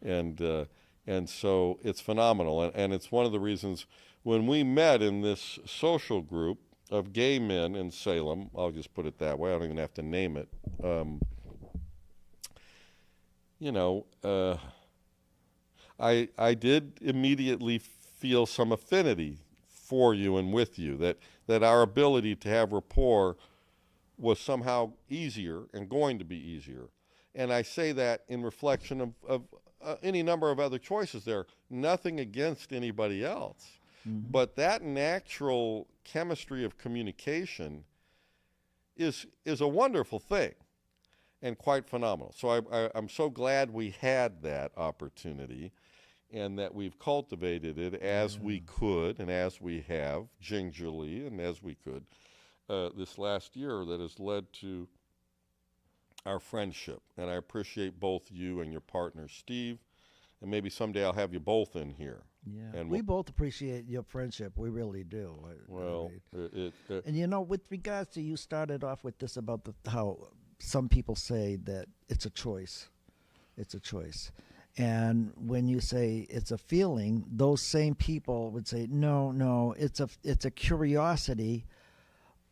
Yeah. And so it's phenomenal. And it's one of the reasons when we met in this social group of gay men in Salem, I'll just put it that way, I don't even have to name it, I did immediately feel some affinity for you and with you, that our ability to have rapport was somehow easier and going to be easier. And I say that in reflection of any number of other choices there. Nothing against anybody else. But that natural chemistry of communication is a wonderful thing and quite phenomenal. So I'm so glad we had that opportunity and that we've cultivated it as we could and as we have, gingerly and as we could, this last year, that has led to our friendship. And I appreciate both you and your partner, Steve, and maybe someday I'll have you both in here. Yeah, and we both appreciate your friendship. We really do. And with regards to, you started off with this about how some people say that it's a choice. It's a choice. And when you say it's a feeling, those same people would say, no, it's a curiosity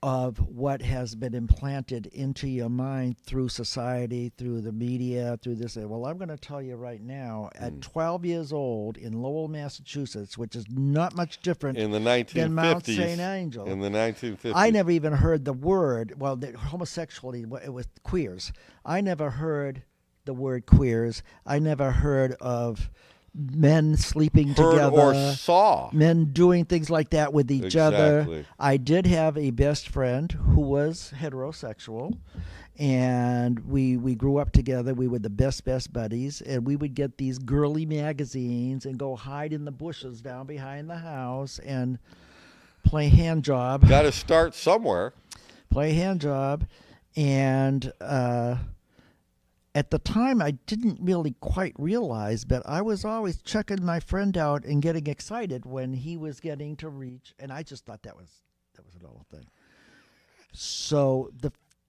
of what has been implanted into your mind through society, through the media, through this. Well, I'm going to tell you right now, at 12 years old in Lowell, Massachusetts, which is not much different in the 1950s, than Mount St. Angel. In the 1950s. I never even heard the word, homosexuality, it was queers. I never heard the word queers. I never heard of men sleeping together, or saw men doing things like that with each other. Exactly. I did have a best friend who was heterosexual, and we grew up together. We were the best buddies, and we would get these girly magazines and go hide in the bushes down behind the house and play hand job. Got to start somewhere. Play hand job, and at the time, I didn't really quite realize, but I was always checking my friend out and getting excited when he was getting to reach, and I just thought that was an old thing. So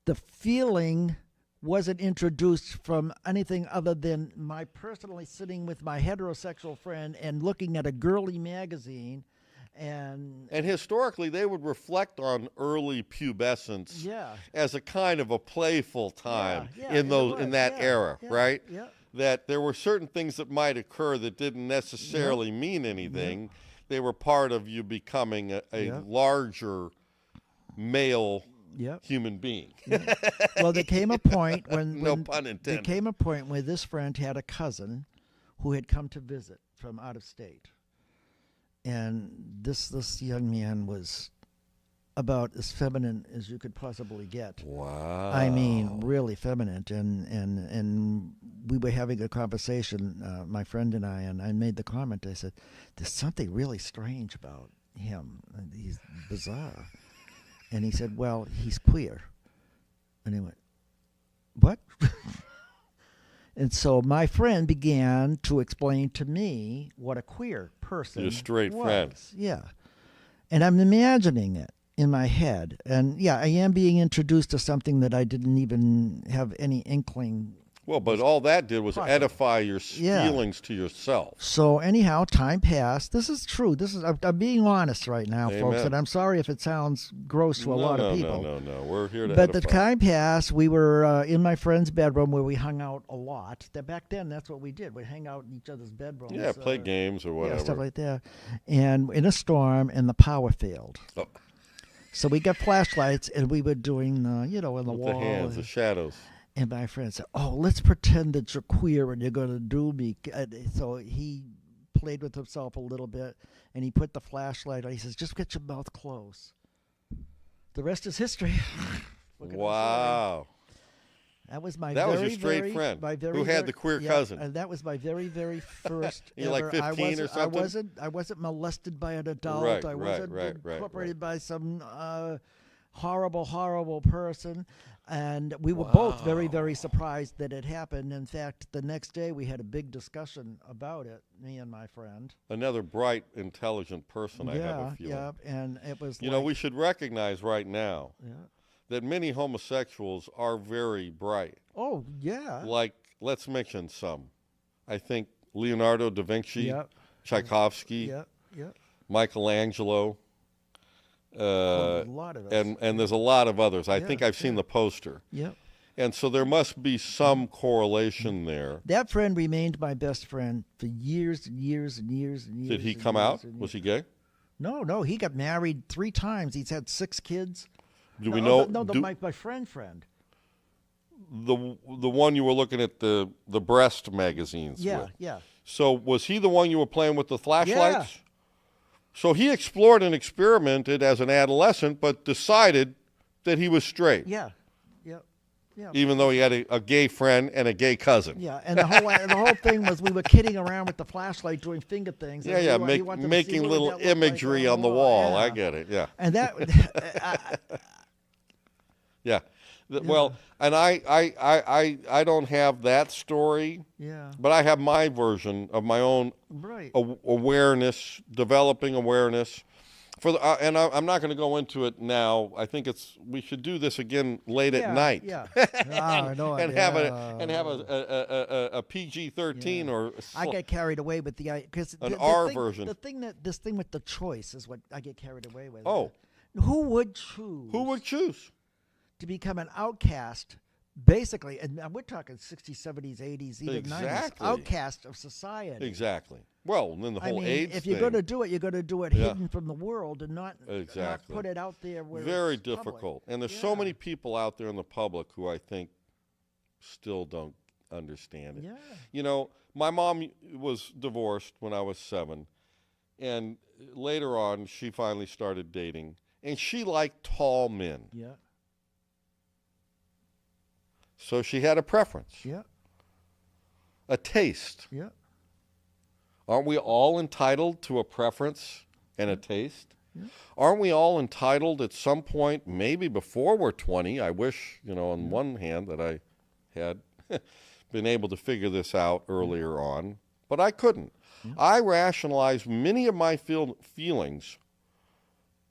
the feeling wasn't introduced from anything other than my personally sitting with my heterosexual friend and looking at a girly magazine And historically, they would reflect on early pubescence yeah, as a kind of a playful time yeah, in that yeah, era, yeah, right? yeah. That there were certain things that might occur that didn't necessarily mean anything. They were part of you becoming a larger male human being. Well, there came a point No pun intended. there came a point where this friend had a cousin who had come to visit from out of state, and this young man was about as feminine as you could possibly get. Wow. I mean, really feminine. And we were having a conversation, my friend and I made the comment. I said, "There's something really strange about him. He's bizarre." And he said, "Well, he's queer." And he went, "What?" And so my friend began to explain to me what a queer person Your straight was. friend. Yeah. And I'm imagining it in my head. And yeah, I am being introduced to something that I didn't even have any inkling. Well, but all that did was Possible. edify your feelings to yourself. So anyhow, time passed. This is true. I'm being honest right now, folks, Amen. and I'm sorry if it sounds gross to a lot of people. No. We're here to But the edify. time passed. We were in my friend's bedroom where we hung out a lot. Back then, that's what we did. We'd hang out in each other's bedrooms. Yeah, play games or whatever. Yeah, stuff like that. And in a storm, and the power failed. Oh. So we got flashlights, and we were doing, in the With wall. the hands, the shadows. And my friend said, "Oh, let's pretend that you're queer and you're going to do me." So he played with himself a little bit, and he put the flashlight on. He says, "Just get your mouth closed." The rest is history. Wow. That was my That very, was your straight very, friend my very, who had very- the queer yeah, cousin. and that was my very, very first. You're like ever. 15 or something? I wasn't molested by an adult. Right, I right, wasn't right, incorporated by some horrible person. And we were both very, very surprised that it happened. In fact, the next day we had a big discussion about it, me and my friend. Another bright, intelligent person, I have a feeling. Yeah, and it was You know, we should recognize right now that many homosexuals are very bright. Oh, yeah. Like, let's mention some. I think Leonardo da Vinci, Yep. Tchaikovsky, Yep. Michelangelo, A lot of us. and there's a lot of others. I think I've seen the poster. Yep. And so there must be some correlation there. That friend remained my best friend for years and years and years and years. Did he and come years out? and Was years. he gay? No. He got married 3 times. He's had 6 kids. Do we know? My friend. The one you were looking at the breast magazines Yeah, with. yeah. So was he the one you were playing with the flashlights? Yeah. So he explored and experimented as an adolescent, but decided that he was straight, Yeah. even though he had a gay friend and a gay cousin. Yeah, and the whole thing was we were kidding around with the flashlight doing finger things. and Yeah, he wanted to see making what little that looked imagery like on the wall. Yeah. I get it, yeah. And that, Yeah. Well, and I don't have that story, yeah, but I have my version of my own right. awareness, developing awareness. And I'm not going to go into it now. I think we should do this again late at night. Yeah, and have a PG-13 or I get carried away with because an R version. This thing with the choice is what I get carried away with. Oh. Who would choose? Who would choose? To become an outcast, basically, and we're talking 60s, 70s, 80s, even Exactly. 90s, outcast of society. Exactly. Well, then the whole AIDS if thing. you're going to do it, you're going to do it hidden from the world and not put it out there where very it's difficult. public. And there's so many people out there in the public who I think still don't understand it. Yeah. You know, my mom was divorced when I was 7, and later on she finally started dating, and she liked tall men. Yeah. So she had a preference, Yeah. a taste. Yeah. Aren't we all entitled to a preference and a taste? Yeah. Aren't we all entitled at some point, maybe before we're 20? I wish, on one hand, that I had been able to figure this out earlier on, but I couldn't. Yeah. I rationalized many of my feelings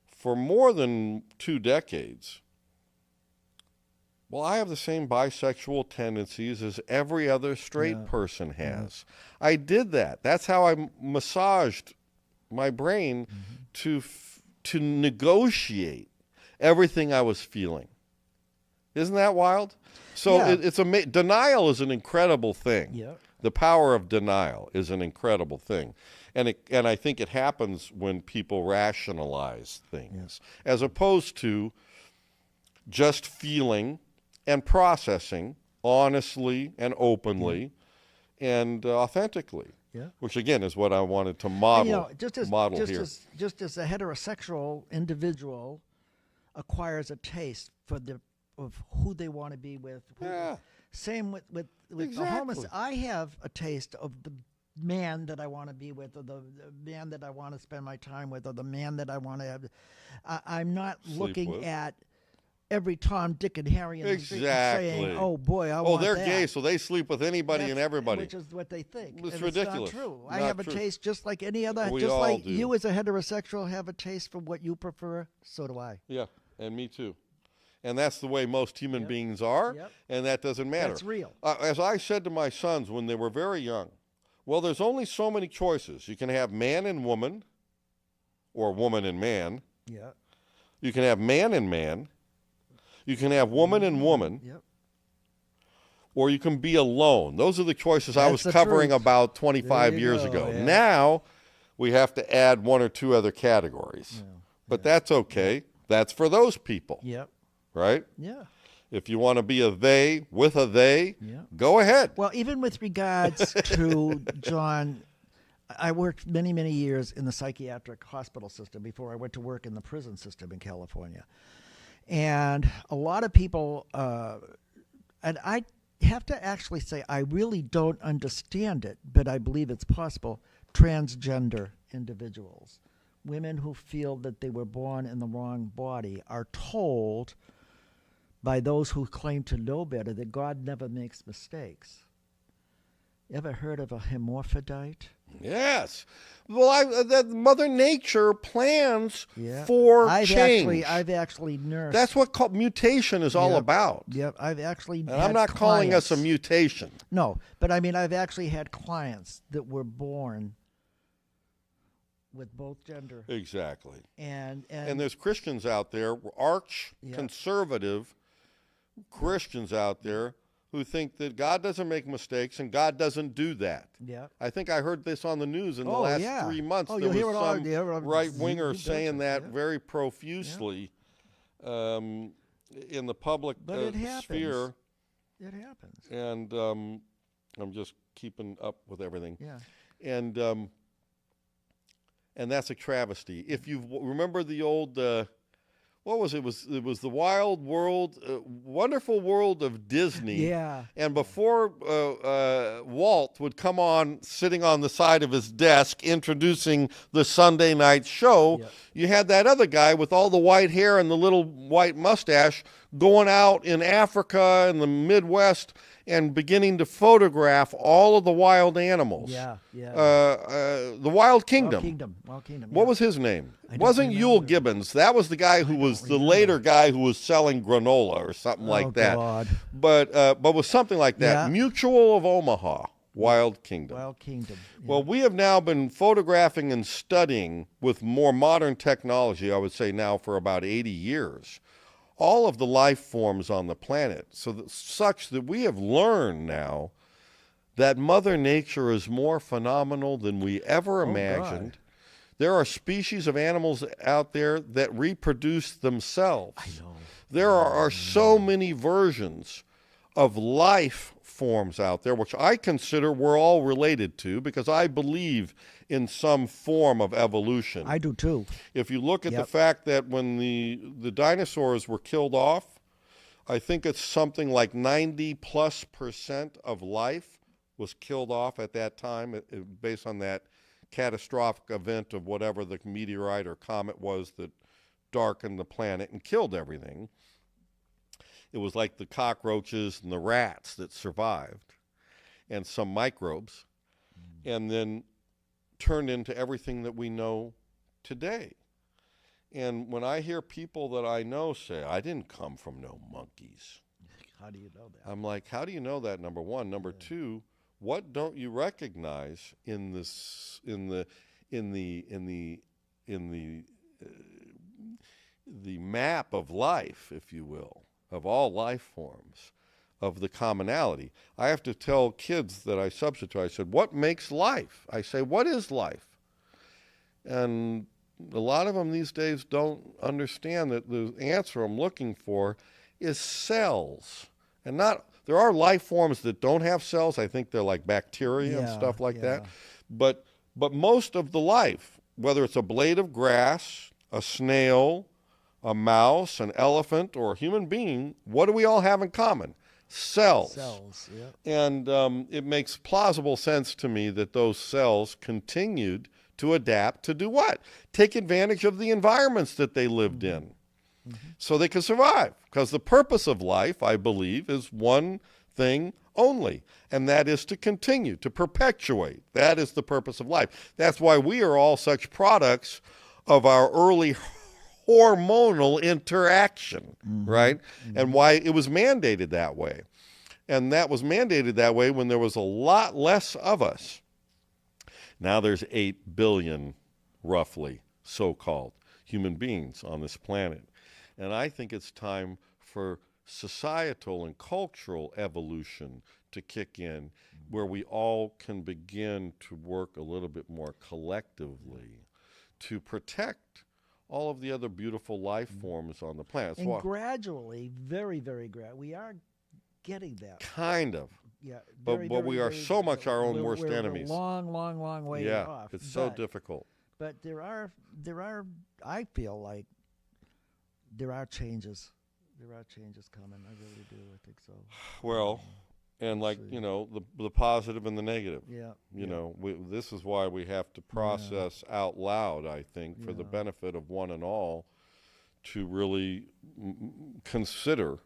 for more than 2 decades. Well, I have the same bisexual tendencies as every other straight person has. I did that. That's how I massaged my brain to negotiate everything I was feeling. Isn't that wild? So Yeah. denial is an incredible thing. Yeah. The power of denial is an incredible thing. And I think it happens when people rationalize things, as opposed to just feeling and processing honestly and openly and authentically. Yeah. Which again is what I wanted to And, model just here. as a heterosexual individual acquires a taste of who they want to be with. Yeah. Same with the Exactly. homeless. I have a taste of the man that I want to be with, or the man that I want to spend my time with, or the man that I want to have. I'm not looking with. at every Tom, Dick, and Harry in the street and Exactly. saying, "Oh boy, I Oh, want they're that." gay, so they sleep with anybody and everybody. Which is what they think. It's And ridiculous. It's not true. I Not have true. a taste just like any other. We just all like do. you as a heterosexual have a taste for what you prefer. So do I. Yeah, and me too. And that's the way most human beings are, and that doesn't matter. That's real. As I said to my sons when they were very young, well, there's only so many choices. You can have man and woman, or woman and man. Yeah. You can have man and man. You can have woman and woman. Yep. Or you can be alone. Those are the choices I was That's the covering truth. about 25 There you years go, ago. yeah. Now we have to add one or two other categories. But that's okay. That's for those people, Yep. right? Yeah. If you want to be a they with a they, Yeah. go ahead. Well, even with regards to John, I worked many, many years in the psychiatric hospital system before I went to work in the prison system in California. And a lot of people, and I have to actually say, I really don't understand it, but I believe it's possible, transgender individuals, women who feel that they were born in the wrong body, are told by those who claim to know better that God never makes mistakes. Ever heard of a hermaphrodite? Yes. Well, that Mother Nature plans Yeah. for I've change. actually nursed. That's what mutation is all Yep. about. Yep, I've actually. And had I'm not calling us a clients- mutation. No, but I mean, I've actually had clients that were born with both gender, Exactly. and And there's Christians out there, arch Yeah. conservative Christians out there who think that God doesn't make mistakes and God doesn't do that. yeah. I think I heard this on the news in the Oh, last yeah. 3 months. Oh, There you'll hear was it all- some yeah, right-winger you betcha, saying that yeah. very profusely in the public But it happens. sphere. It happens. And I'm just keeping up with everything. Yeah. And that's a travesty. If you remember the old, what was it? It was the Wild World, Wonderful World of Disney. Yeah. And before Walt would come on, sitting on the side of his desk, introducing the Sunday night show, Yep. you had that other guy with all the white hair and the little white mustache going out in Africa and the Midwest and beginning to photograph all of the wild animals. Yeah. Yeah. The Wild Kingdom. Wild Kingdom. What yeah. was his name? I don't Wasn't Yule remember. Gibbons. That was the guy who was the later guy who was selling granola or something like that. God. But was something like that. Yeah. Mutual of Omaha, Wild Kingdom. Wild Kingdom. Yeah. Well, we have now been photographing and studying with more modern technology, I would say now for about 80 years, all of the life forms on the planet, such that we have learned now that Mother Nature is more phenomenal than we ever imagined. There are species of animals out there that reproduce themselves. I know. There are so many versions of life forms out there, which I consider we're all related to because I believe in some form of evolution. I do too. If you look at the Yep. fact that when the dinosaurs were killed off, I think it's something like 90+% of life was killed off at that time based on that catastrophic event of whatever the meteorite or comet was that darkened the planet and killed everything. It was like the cockroaches and the rats that survived and some microbes and then turned into everything that we know today. And when I hear people that I know say, I didn't come from no monkeys, How do you know that? I'm like, how do you know that, number one? Number two, what don't you recognize in the in the map of life, if you will, of all life forms, of the commonality. I have to tell kids that I substitute, I said, what makes life? I say, what is life? And a lot of them these days don't understand that the answer I'm looking for is cells. And not, there are life forms that don't have cells. I think they're like bacteria and stuff like that. But most of the life, whether it's a blade of grass, a snail, a mouse, an elephant, or a human being, what do we all have in common? Cells. Cells, yeah. And it makes plausible sense to me that those cells continued to adapt to do what? Take advantage of the environments that they lived in so they could survive. Because the purpose of life, I believe, is one thing only, and that is to continue, to perpetuate. That is the purpose of life. That's why we are all such products of our early hormonal interaction, right? And why it was mandated that way. And that was mandated that way when there was a lot less of us. Now there's 8 billion, roughly, so-called human beings on this planet. And I think it's time for societal and cultural evolution to kick in, where we all can begin to work a little bit more collectively to protect all of the other beautiful life forms on the planet. And gradually, very, very gradually, we are getting that. Kind of. Yeah, but we are so much our own worst enemies. We're long way off. It's so difficult. But there are, I feel like there are changes. There are changes coming. I really do. I think so. Well, and like, you know, the positive and the negative. Yeah. You know, this is why we have to process out loud, I think, for the benefit of one and all, to really consider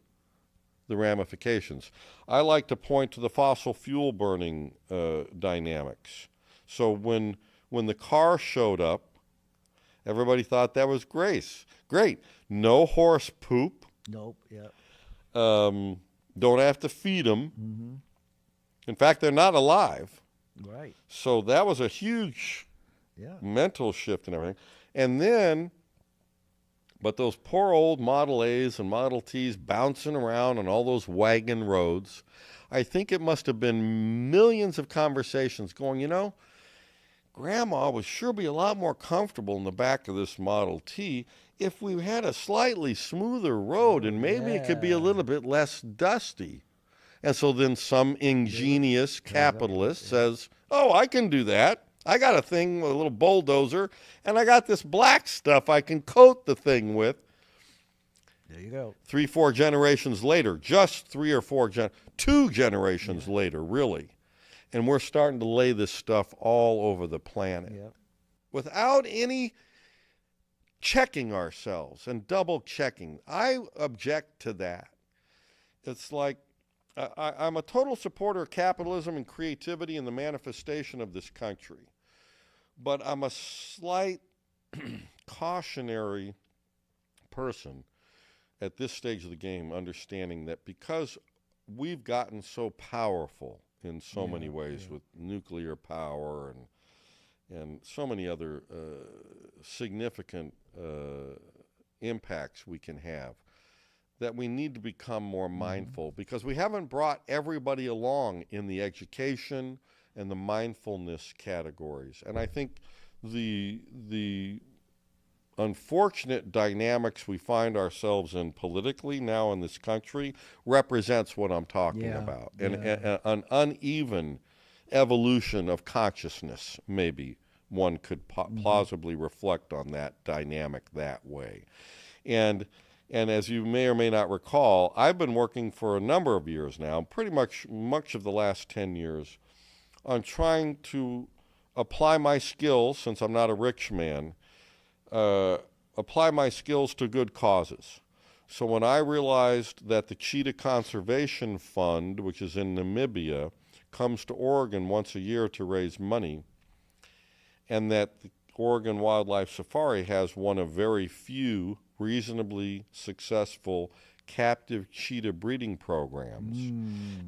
the ramifications. I like to point to the fossil fuel burning dynamics. So when the car showed up, everybody thought that was great. No horse poop. Nope. Yeah. Don't have to feed them. In fact, they're not alive. Right. So that was a huge mental shift and everything. And then, but those poor old Model A's and Model T's bouncing around on all those wagon roads, I think it must have been millions of conversations going, you know, Grandma would sure be a lot more comfortable in the back of this Model T if we had a slightly smoother road and maybe it could be a little bit less dusty. And so then some ingenious capitalist says, oh, I can do that. I got a thing with a little bulldozer, and I got this black stuff I can coat the thing with. There you go. 3-4 generations later, just 2 generations later, really. And we're starting to lay this stuff all over the planet without any checking ourselves and double checking. I object to that. It's like I'm a total supporter of capitalism and creativity and the manifestation of this country. But I'm a slight cautionary person at this stage of the game, understanding that because we've gotten so powerful in so many ways with nuclear power and so many other significant impacts we can have, that we need to become more mindful, because we haven't brought everybody along in the education and the mindfulness categories. And I think the unfortunate dynamics we find ourselves in politically now in this country represents what I'm talking about. And an uneven evolution of consciousness, maybe one could plausibly reflect on that dynamic that way. And as you may or may not recall, I've been working for a number of years now, pretty much of the last 10 years, on trying to apply my skills, since I'm not a rich man, apply my skills to good causes. So when I realized that the Cheetah Conservation Fund, which is in Namibia, comes to Oregon once a year to raise money, and that the Oregon Wildlife Safari has one of very few reasonably successful captive cheetah breeding programs.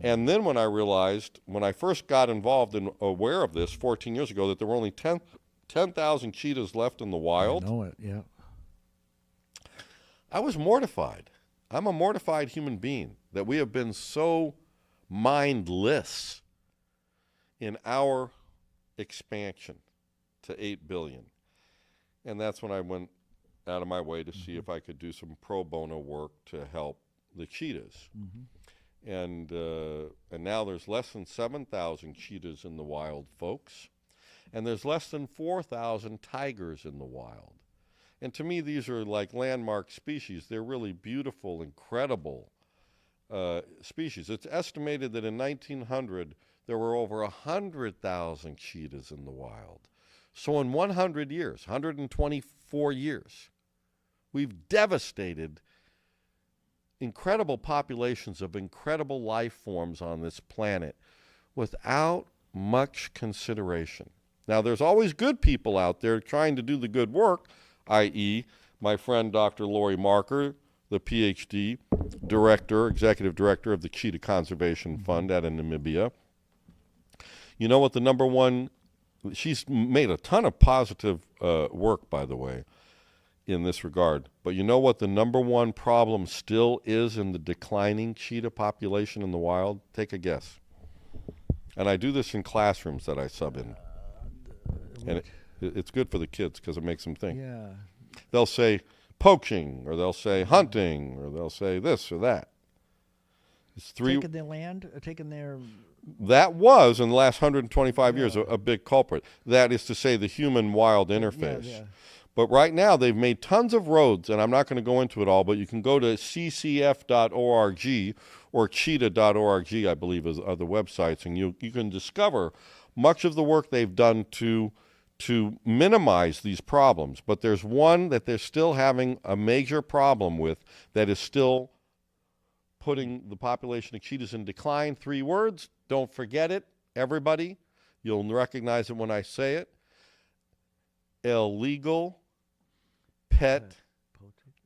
And then when I realized, when I first got involved and aware of this 14 years ago, that there were only 10,000 cheetahs left in the wild. I know it, yeah. I was mortified. I'm a mortified human being that we have been so mindless in our expansion to 8 billion. And that's when I went out of my way to see if I could do some pro bono work to help the cheetahs. And now there's less than 7,000 cheetahs in the wild, folks. And there's less than 4,000 tigers in the wild. And to me, these are like landmark species. They're really beautiful, incredible species. It's estimated that in 1900, there were over 100,000 cheetahs in the wild. So in 100 years, 124 years, we've devastated incredible populations of incredible life forms on this planet without much consideration. Now, there's always good people out there trying to do the good work, i.e., my friend Dr. Lori Marker, the PhD director, executive director of the Cheetah Conservation Fund out in Namibia. You know what the number one, she's made a ton of positive work, by the way, in this regard. But you know what the number one problem still is in the declining cheetah population in the wild? Take a guess. And I do this in classrooms that I sub in. And it's good for the kids because it makes them think. Yeah. They'll say poaching, or they'll say hunting, or they'll say this or that. It's Taking their land, taking their... That was, in the last 125 years, a big culprit. That is to say, the human-wild interface. Yeah. But right now, they've made tons of roads, and I'm not going to go into it all, but you can go to ccf.org or cheetah.org, I believe, are the websites, and you can discover much of the work they've done to minimize these problems. But there's one that they're still having a major problem with that is still putting the population of cheetahs in decline. 3 words, don't forget it, everybody. You'll recognize it when I say it. Illegal pet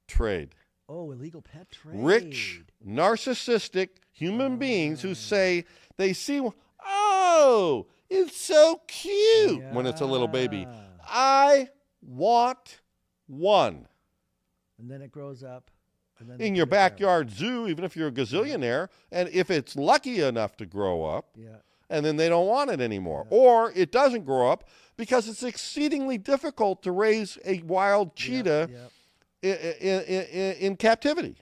trade. Oh, illegal pet trade. Rich, narcissistic human beings who say they see, oh, it's so cute when it's a little baby. I want one. And then it grows up. And then in your backyard zoo, even if you're a gazillionaire, and if it's lucky enough to grow up, and then they don't want it anymore. Or it doesn't grow up because it's exceedingly difficult to raise a wild cheetah in captivity.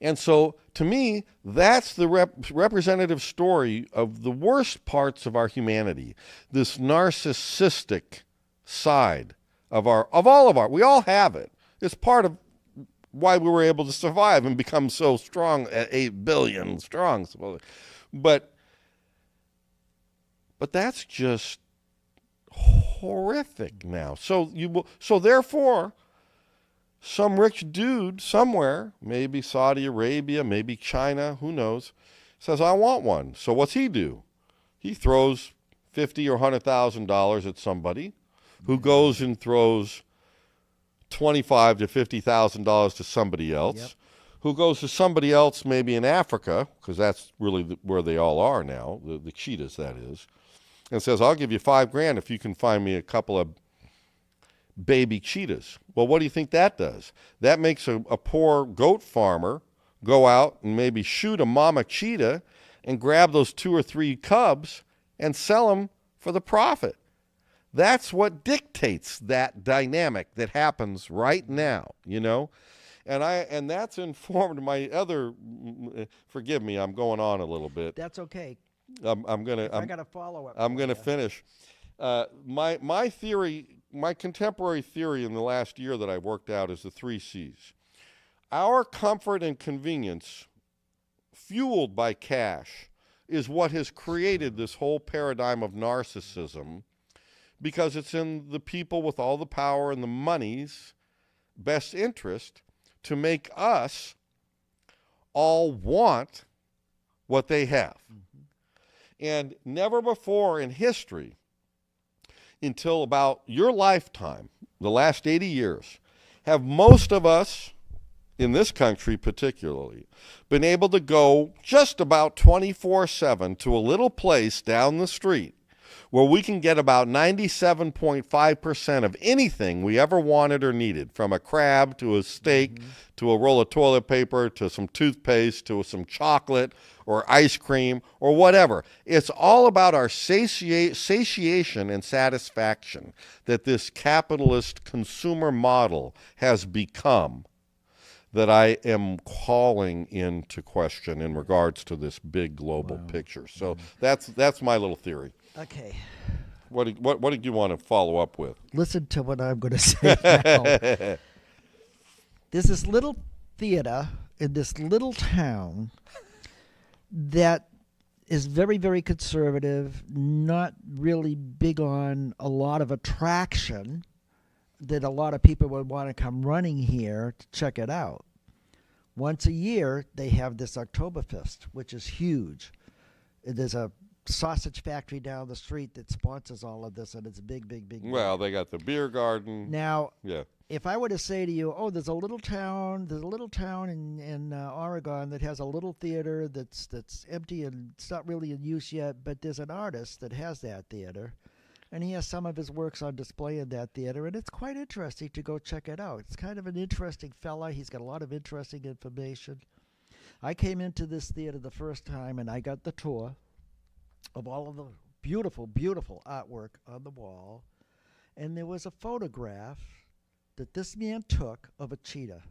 And so, to me, that's the representative story of the worst parts of our humanity. This narcissistic side of all of our, we all have it. It's part of why we were able to survive and become so strong at 8 billion strong. But that's just horrific now. So therefore, some rich dude somewhere, maybe Saudi Arabia, maybe China, who knows, says, I want one. So what's he do? He throws $50,000 or $100,000 at somebody who goes and throws $25,000 to $50,000 to somebody else, who goes to somebody else maybe in Africa, because that's really where they all are now, the cheetahs, that is, and says, I'll give you $5,000 if you can find me a couple of baby cheetahs. Well, what do you think that does? That makes a poor goat farmer go out and maybe shoot a mama cheetah and grab those 2 or 3 cubs and sell them for the profit. That's what dictates that dynamic that happens right now, you know? And that's informed my other, forgive me, I'm going on a little bit. That's okay. I got a follow-up. I'm going to finish. My theory, my contemporary theory in the last year that I worked out is the 3 C's. Our comfort and convenience, fueled by cash, is what has created this whole paradigm of narcissism, because it's in the people with all the power and the money's best interest to make us all want what they have. And never before in history, until about your lifetime, the last 80 years, have most of us, in this country particularly, been able to go just about 24/7 to a little place down the street where we can get about 97.5% of anything we ever wanted or needed, from a crab to a steak to a roll of toilet paper to some toothpaste to some chocolate or ice cream or whatever. It's all about our satiation and satisfaction that this capitalist consumer model has become, that I am calling into question in regards to this big global picture. So that's my little theory. Okay. What did you want to follow up with? Listen to what I'm going to say now. There's this little theater in this little town that is very, very conservative, not really big on a lot of attraction, that a lot of people would want to come running here to check it out. Once a year, they have this Oktoberfest, which is huge. There's a sausage factory down the street that sponsors all of this, and it's big, big, big. Well, they got the beer garden. Now, yeah. If I were to say to you, oh, there's a little town in Oregon that has a little theater that's empty and it's not really in use yet, but there's an artist that has that theater, and he has some of his works on display in that theater, and it's quite interesting to go check it out. It's kind of an interesting fella. He's got a lot of interesting information. I came into this theater the first time, and I got the tour of all of the beautiful, beautiful artwork on the wall, and there was a photograph that this man took of a cheetah,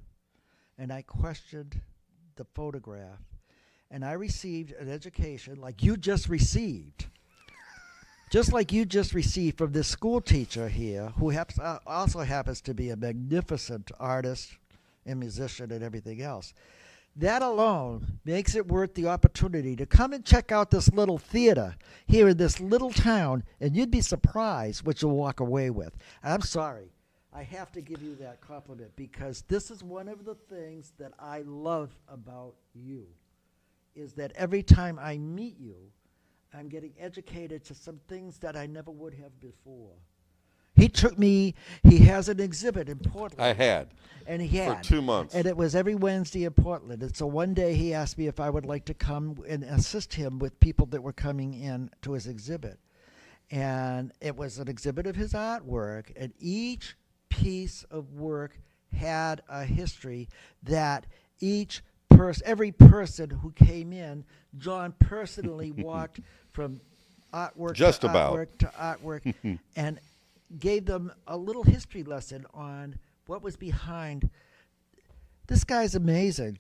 and I questioned the photograph, and I received an education like you just received. Just like you just received from this school teacher here, who also happens to be a magnificent artist and musician and everything else. That alone makes it worth the opportunity to come and check out this little theater here in this little town, and you'd be surprised what you'll walk away with. I'm sorry. I have to give you that compliment, because this is one of the things that I love about you, is that every time I meet you, I'm getting educated to some things that I never would have before. He has an exhibit in Portland. I had. And he had. For 2 months. And it was every Wednesday in Portland. And so one day he asked me if I would like to come and assist him with people that were coming in to his exhibit. And it was an exhibit of his artwork, and each piece of work had a history that every person who came in, John personally walked from artwork Just to about. artwork to artwork and gave them a little history lesson on what was behind. This guy's amazing.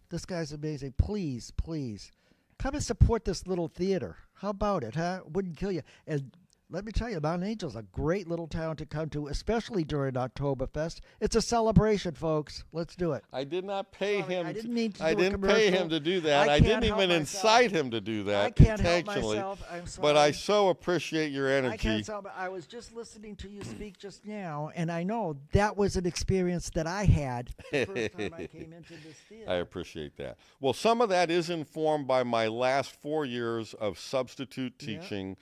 This guy's amazing. Please, please, come and support this little theater. How about it, huh? Wouldn't kill you. And let me tell you, Mount Angel's a great little town to come to, especially during Oktoberfest. It's a celebration, folks. Let's do it. I did not pay him. I didn't mean to I do a didn't pay him to do that. I didn't even incite him to do that I can't help intentionally. myself. I'm sorry. But I so appreciate your I energy. can't help it. I was just listening to you speak just now, and I know that was an experience that I had the first time I came into this theater. I appreciate that. Well, some of that is informed by my last 4 years of substitute teaching,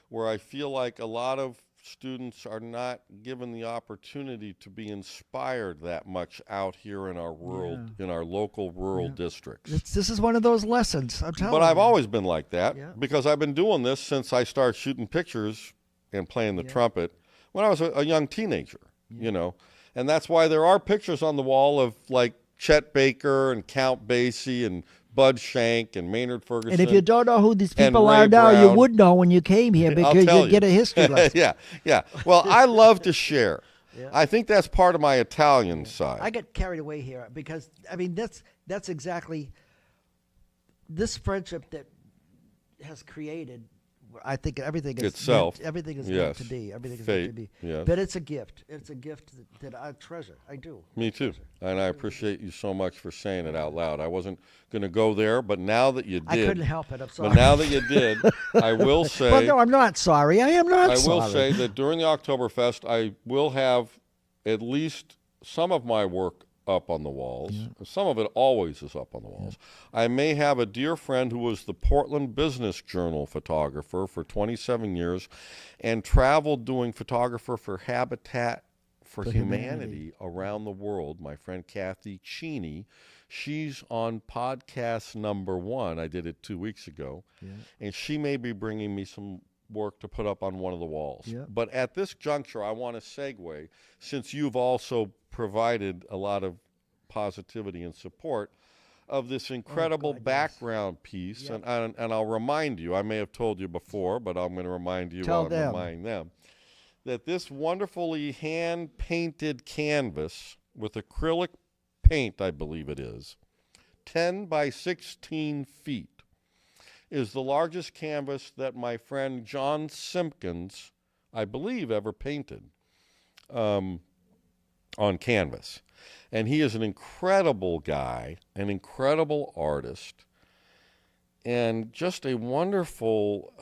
where I feel like a lot of students are not given the opportunity to be inspired that much out here in our rural, in our local rural districts. This is one of those lessons, I'm telling you. But I've always been like that, Yeah. because I've been doing this since I started shooting pictures and playing the trumpet when I was a young teenager, you know. And that's why there are pictures on the wall of, like, Chet Baker and Count Basie and Bud Shank and Maynard Ferguson. And if you don't know who these people Ray are now, you Brown. would know when you came here, because tell you get a history lesson. yeah. Well, I love to share. Yeah. I think that's part of my Italian side. I get carried away here because, I mean, that's exactly this friendship that has created. I think everything is Itself. everything is Yes. meant to be. Everything is meant to be. Yes. But it's a gift. It's a gift that I treasure. I do. Me too. And I appreciate you so much for saying it out loud. I wasn't going to go there, but now that you did. I couldn't help it. I'm sorry. But now that you did, I will say. Well, no, I'm not sorry. I am not sorry. I will say that during the Oktoberfest, I will have at least some of my work up on the walls. Some of it always is up on the walls. I may have a dear friend who was the Portland Business Journal photographer for 27 years and traveled doing photographer for Habitat for Humanity around the world. My friend Kathy Cheney, she's on podcast number 1. I did it 2 weeks ago. And she may be bringing me some work to put up on one of the walls. Yeah. But at this juncture, I want to segue, since you've also provided a lot of positivity and support, of this incredible God, yes. background piece. Yep. And I'll remind you, I may have told you before, but I'm going to remind you Tell while I'm them. reminding them, that this wonderfully hand-painted canvas with acrylic paint, I believe it is, 10 by 16 feet, is the largest canvas that my friend John Simpkins, I believe, ever painted on canvas. And he is an incredible guy, an incredible artist, and just a wonderful,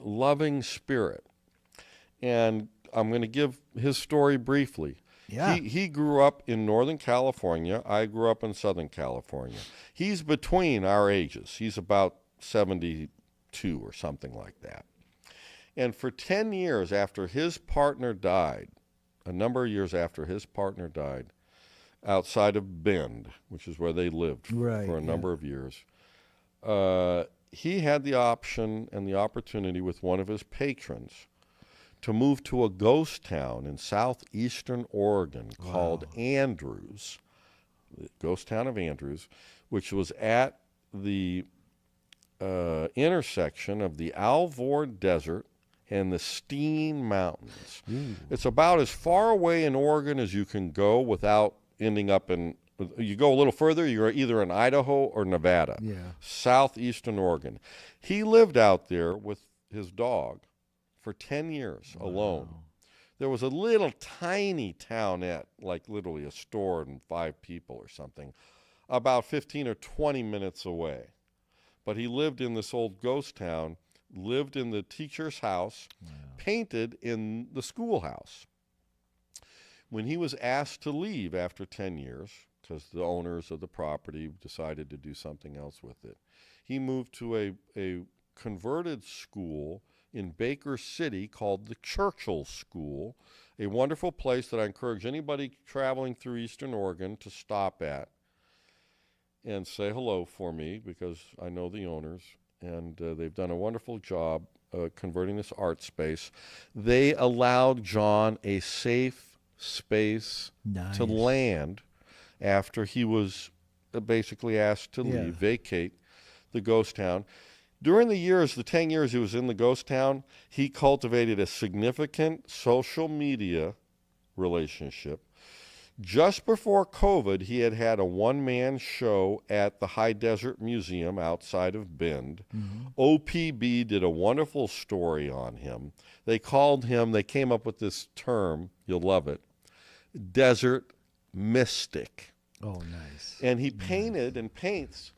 loving spirit. And I'm going to give his story briefly. Yeah. He grew up in Northern California. I grew up in Southern California. He's between our ages. He's about 72 or something like that. And for 10 years after his partner died, a number of years after his partner died, outside of Bend, which is where they lived for a number of years, he had the option and the opportunity with one of his patrons to move to a ghost town in southeastern Oregon called Andrews, the ghost town of Andrews, which was at the intersection of the Alvord Desert and the Steen Mountains. It's about as far away in Oregon as you can go without ending up in, you go a little further, you're either in Idaho or Nevada. Yeah. Southeastern Oregon. He lived out there with his dog for 10 years alone. There was a little tiny townette, like literally a store and 5 people or something, about 15 or 20 minutes away. But he lived in this old ghost town, lived in the teacher's house, painted in the schoolhouse. When he was asked to leave after 10 years, because the owners of the property decided to do something else with it, he moved to a converted school in Baker City called the Churchill School, a wonderful place that I encourage anybody traveling through Eastern Oregon to stop at and say hello for me, because I know the owners, and they've done a wonderful job converting this art space. They allowed John a safe space to land after he was basically asked to leave, vacate the ghost town. During the 10 years he was in the ghost town, he cultivated a significant social media relationship. Just before COVID, he had a one-man show at the High Desert Museum outside of Bend. OPB did a wonderful story on him. They came up with this term, you'll love it, desert mystic. Oh, nice. And he painted and paints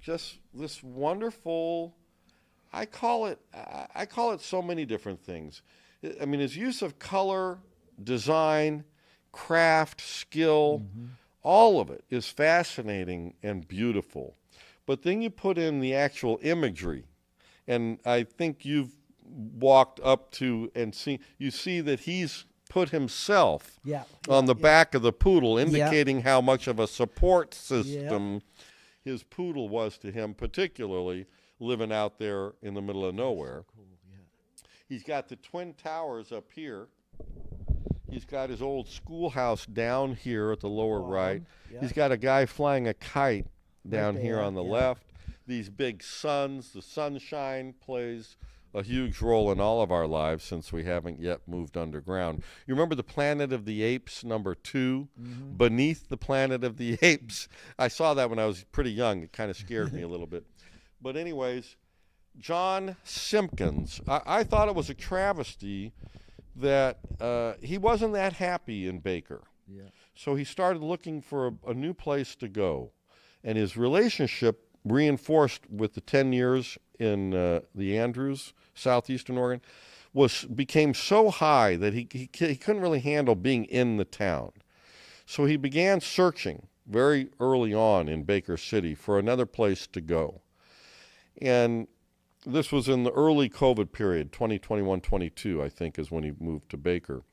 just this wonderful, I call it so many different things. I mean, his use of color, design, craft, skill, all of it is fascinating and beautiful. But then you put in the actual imagery, and I think you've walked up to and you see that he's put himself on the back of the poodle, indicating how much of a support system his poodle was to him, particularly living out there in the middle of nowhere. Cool, He's got the Twin Towers up here. He's got his old schoolhouse down here at the lower right. He's got a guy flying a kite down here on the left. These big suns, the sunshine plays a huge role in all of our lives since we haven't yet moved underground. You remember the Planet of the Apes, number 2? Beneath the Planet of the Apes. I saw that when I was pretty young. It kind of scared me a little bit. But anyways, John Simpkins, I thought it was a travesty that he wasn't that happy in Baker. So he started looking for a new place to go. And his relationship, reinforced with the 10 years in the Andrews, southeastern Oregon, became so high that he couldn't really handle being in the town. So he began searching very early on in Baker City for another place to go. And this was in the early COVID period, 2021-22, I think, is when he moved to Baker.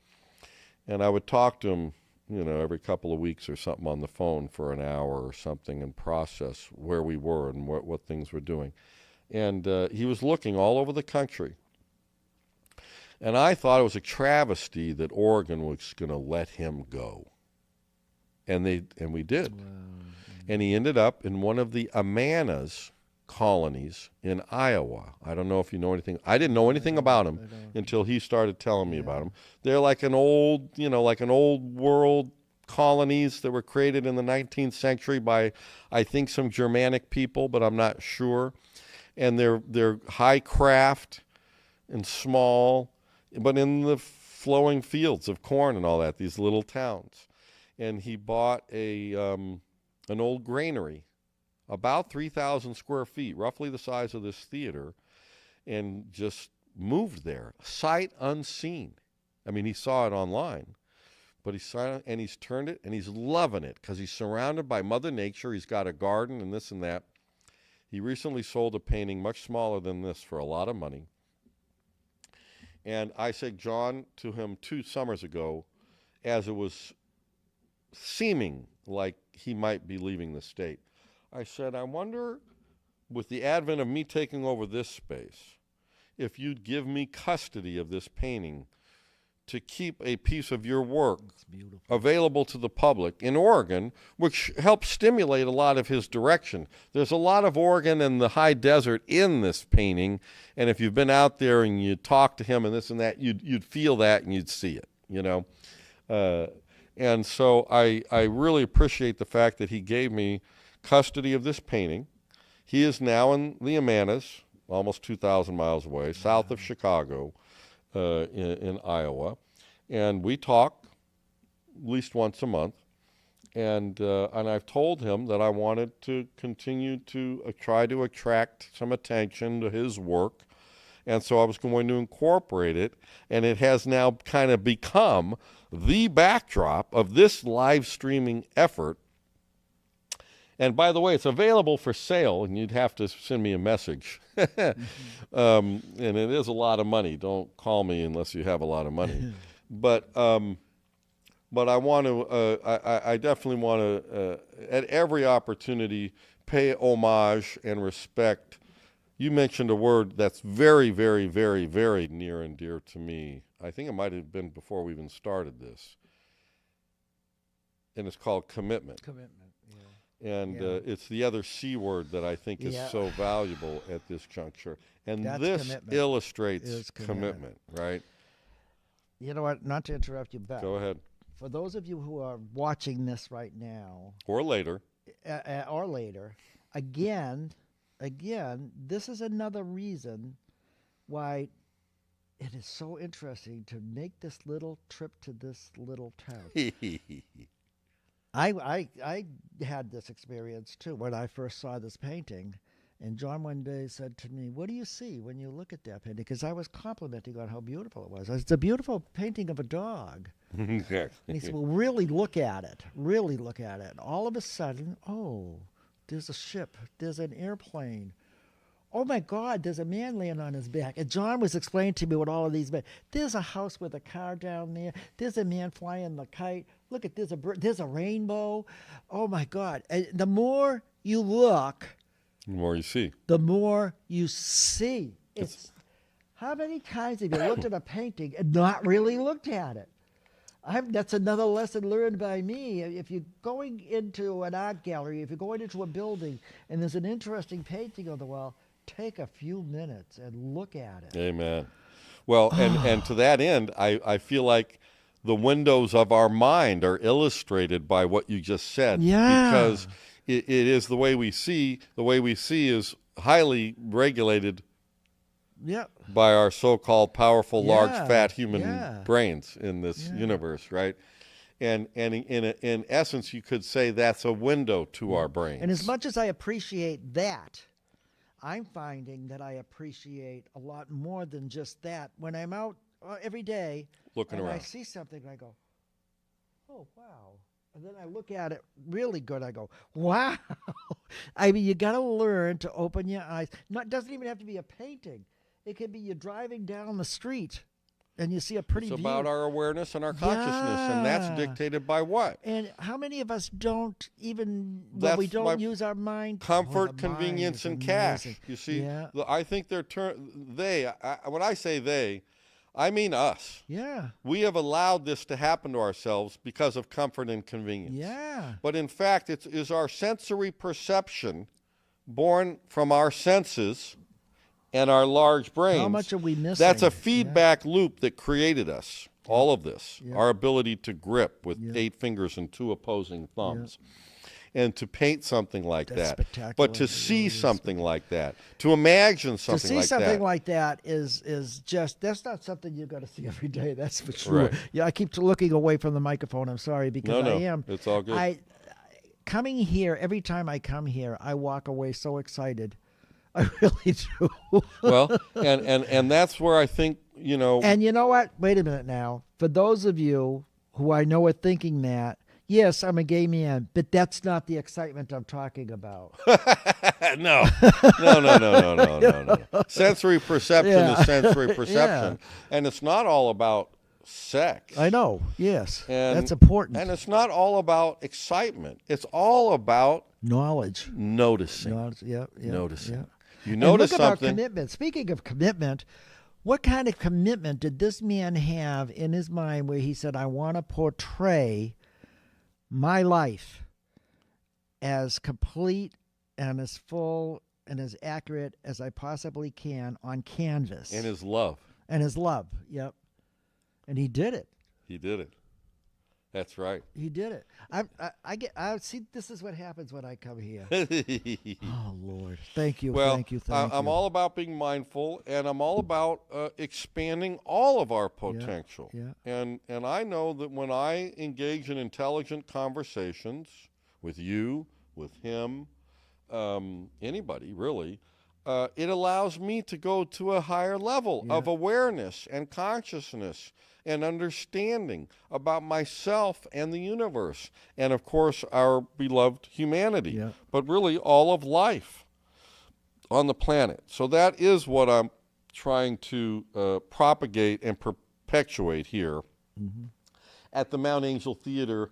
And I would talk to him, every couple of weeks or something on the phone for an hour or something and process where we were and what things we're doing. And he was looking all over the country. And I thought it was a travesty that Oregon was going to let him go. And we did. Wow. And he ended up in one of the Amanas colonies in Iowa. I don't know if you know anything. I didn't know anything about them until he started telling me about them. They're like an old, like an old world colonies that were created in the 19th century by, I think, some Germanic people, but I'm not sure. And they're high craft and small, but in the flowing fields of corn and all that, these little towns. And he bought an old granary, about 3,000 square feet, roughly the size of this theater, and just moved there, sight unseen. I mean, he saw it online, but he's turned it, and he's loving it because he's surrounded by Mother Nature. He's got a garden and this and that. He recently sold a painting much smaller than this for a lot of money. And I said, John, to him 2 summers ago, as it was seeming like he might be leaving the state, I said, I wonder, with the advent of me taking over this space, if you'd give me custody of this painting to keep a piece of your work available to the public in Oregon, which helps stimulate a lot of his direction. There's a lot of Oregon and the high desert in this painting, and if you've been out there and you talk to him and this and that, you'd feel that and you'd see it, And so I really appreciate the fact that he gave me custody of this painting. He is now in the Amanas, almost 2,000 miles away, south of Chicago, in Iowa, and we talk at least once a month. And I've told him that I wanted to continue to try to attract some attention to his work, and so I was going to incorporate it, and it has now kind of become the backdrop of this live streaming effort. And by the way, it's available for sale, and you'd have to send me a message. And it is a lot of money. Don't call me unless you have a lot of money. But I want to, I definitely want to, at every opportunity, pay homage and respect. You mentioned a word that's very, very, very, very near and dear to me. I think it might have been before we even started this. And it's called commitment. Commitment. And it's the other C word that I think is so valuable at this juncture. And this commitment. illustrates commitment, right? You know what? Not to interrupt you, but Go ahead. for those of you who are watching this right now, Or later. again, this is another reason why it is so interesting to make this little trip to this little town. I had this experience too when I first saw this painting, and John one day said to me, "What do you see when you look at that painting?" Because I was complimenting on how beautiful it was. It's a beautiful painting of a dog. And he said, "Well, really look at it. Really look at it." And all of a sudden, oh, there's a ship. There's an airplane. Oh my God, there's a man laying on his back. And John was explaining to me what all of these meant. There's a house with a car down there. There's a man flying the kite. Look at there's a rainbow. Oh my God. And the more you look, The more you see. the more you see. It's how many times have you looked at a painting and not really looked at it? That's another lesson learned by me. If you're going into an art gallery, if you're going into a building and there's an interesting painting on the wall, take a few minutes and look at it. Amen. Well, and to that end, I feel like the windows of our mind are illustrated by what you just said. Yeah. Because it is the way we see. The way we see is highly regulated by our so-called powerful, large, fat human brains in this universe, right? And in essence, you could say that's a window to our brains. And as much as I appreciate that, I'm finding that I appreciate a lot more than just that. When I'm out every day looking and around, I see something, I go, oh, wow. And then I look at it really good. I go, wow. I mean, you got to learn to open your eyes. It doesn't even have to be a painting. It could be you driving down the street And you see a pretty It's view. about our awareness and our consciousness, and that's Yeah. dictated by what? And how many of us don't even, when That's we don't my use our mind? Comfort, the mind convenience, is and amazing. cash. You see, Yeah. I think they're when I say they, I mean us. Yeah. We have allowed this to happen to ourselves because of comfort and convenience. Yeah. But in fact, it is our sensory perception born from our senses and our large brains. How much are we missing? That's a feedback loop that created us, all of this. Yeah. Our ability to grip with Yeah. 8 fingers and 2 opposing thumbs. And to paint something like That's that. spectacular. But to It see really is something like that, to imagine something to see like something that. like that is just, that's not something you've got to see every day. That's for sure. Right. Yeah, I keep looking away from the microphone. I'm sorry, because No, I am. it's all good. Coming here, every time I come here, I walk away so excited. I really do. Well, and that's where I think, you know. And you know what? Wait a minute now. For those of you who I know are thinking that, yes, I'm a gay man, but that's not the excitement I'm talking about. No. Sensory perception is sensory perception. And it's not all about sex. I know, yes. And, that's important. And it's not all about excitement. It's all about knowledge. Noticing. Noticing. Yeah. You notice and look something. About commitment. Speaking of commitment, what kind of commitment did this man have in his mind where he said, I want to portray my life as complete and as full and as accurate as I possibly can on canvas? And his love. And his love, yep. And he did it. He did it. That's right. He did it. I see. This is what happens when I come here. Oh Lord, thank you, well, thank you. I'm all about being mindful, and I'm all about expanding all of our potential. Yeah. And I know that when I engage in intelligent conversations with you, with him, anybody really, it allows me to go to a higher level of awareness and consciousness and understanding about myself and the universe, and of course our beloved humanity, but really all of life on the planet. So that is what I'm trying to propagate and perpetuate here at the Mount Angel Theater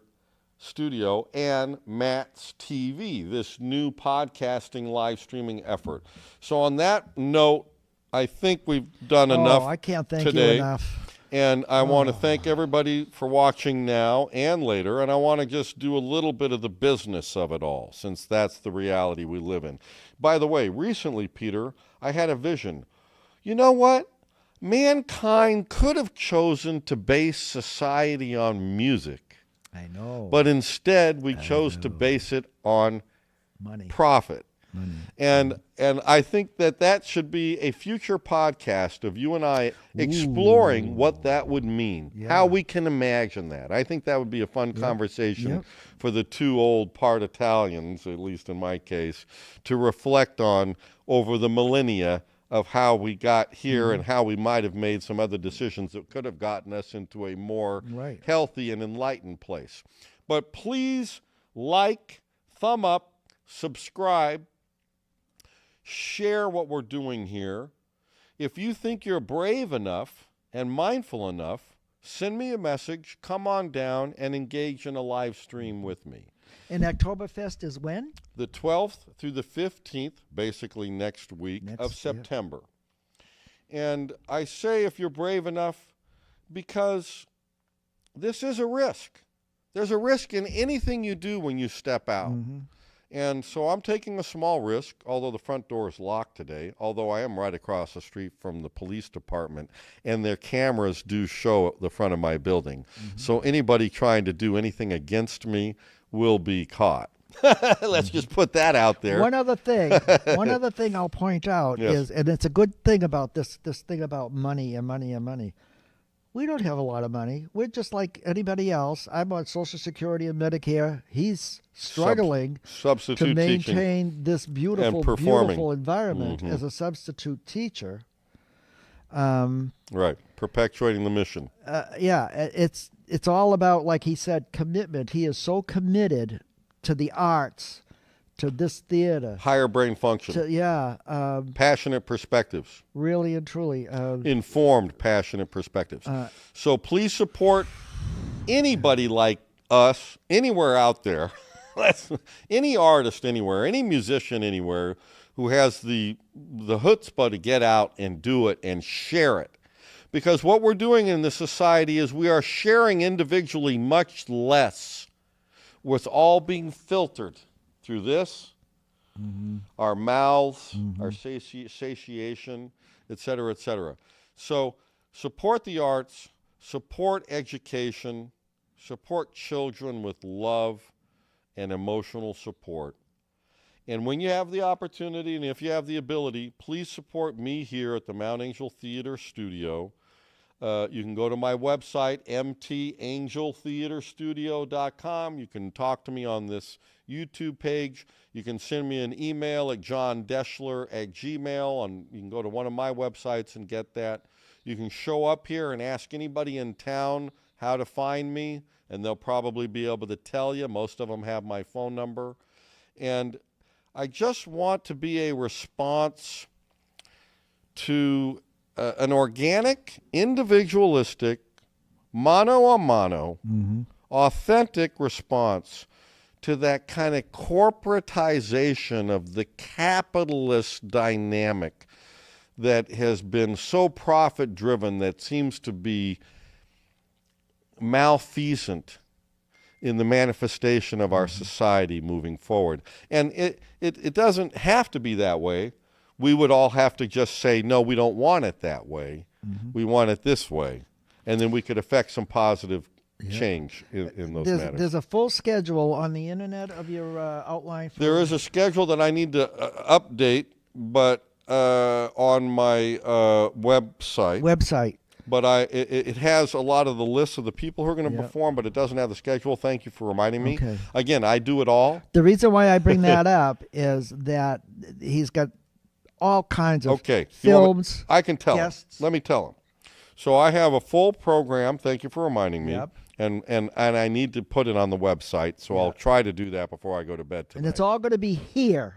Studio and Matt's TV, this new podcasting live streaming effort. So on that note, I think we've done enough I can't thank today. you enough. And I want to thank everybody for watching now and later, and I want to just do a little bit of the business of it all, since that's the reality we live in. By the way, recently, Peter, I had a vision. You know what? Mankind could have chosen to base society on music. I know. But instead, we chose to base it on money. Profit. And I think that should be a future podcast of you and I exploring what that would mean, how we can imagine that. I think that would be a fun conversation for the 2 old part Italians, at least in my case, to reflect on over the millennia of how we got here and how we might have made some other decisions that could have gotten us into a more healthy and enlightened place. But please like, thumb up, subscribe, share what we're doing here. If you think you're brave enough and mindful enough, send me a message, come on down and engage in a live stream with me. And Oktoberfest is when? The 12th through the 15th, basically next week of September. And I say if you're brave enough because this is a risk. There's a risk in anything you do when you step out. And so I'm taking a small risk, although the front door is locked today, although I am right across the street from the police department, and their cameras do show the front of my building. So anybody trying to do anything against me will be caught. Let's just put that out there. One other thing I'll point out is, and it's a good thing about this thing about money and money and money. We don't have a lot of money. We're just like anybody else. I'm on Social Security and Medicare. He's struggling to maintain this beautiful environment as a substitute teacher. Right, perpetuating the mission. It's all about, like he said, commitment. He is so committed to the arts, to this theater. Higher brain function. Passionate perspectives. Really and truly. Informed, passionate perspectives. So please support anybody like us, anywhere out there, any artist anywhere, any musician anywhere who has the chutzpah to get out and do it and share it. Because what we're doing in this society is we are sharing individually much less, with all being filtered through this, our mouths, our satiation, et cetera, et cetera. So support the arts, support education, support children with love and emotional support. And when you have the opportunity and if you have the ability, please support me here at the Mount Angel Theater Studio. You can go to my website, mtangeltheaterstudio.com. You can talk to me on this YouTube page. You can send me an email at johndeschler@gmail.com, and you can go to one of my websites and get that. You can show up here and ask anybody in town how to find me, and they'll probably be able to tell you. Most of them have my phone number. And I just want to be a response to an organic, individualistic, mano-a-mano, authentic response to that kind of corporatization of the capitalist dynamic that has been so profit-driven that seems to be malfeasant in the manifestation of our society moving forward. And it doesn't have to be that way. We would all have to just say, no, we don't want it that way. We want it this way. And then we could affect some positive change in those matters. There's a full schedule on the internet of your outline. There is a schedule that I need to update, but on my website. But it has a lot of the lists of the people who are going to perform, but it doesn't have the schedule. Thank you for reminding me. Okay. Again, I do it all. The reason why I bring that up is that he's got all kinds of films. I can tell him. Guests. Let me tell him. So I have a full program. Thank you for reminding me. Yep. And I need to put it on the website, so I'll try to do that before I go to bed tonight. And it's all going to be here.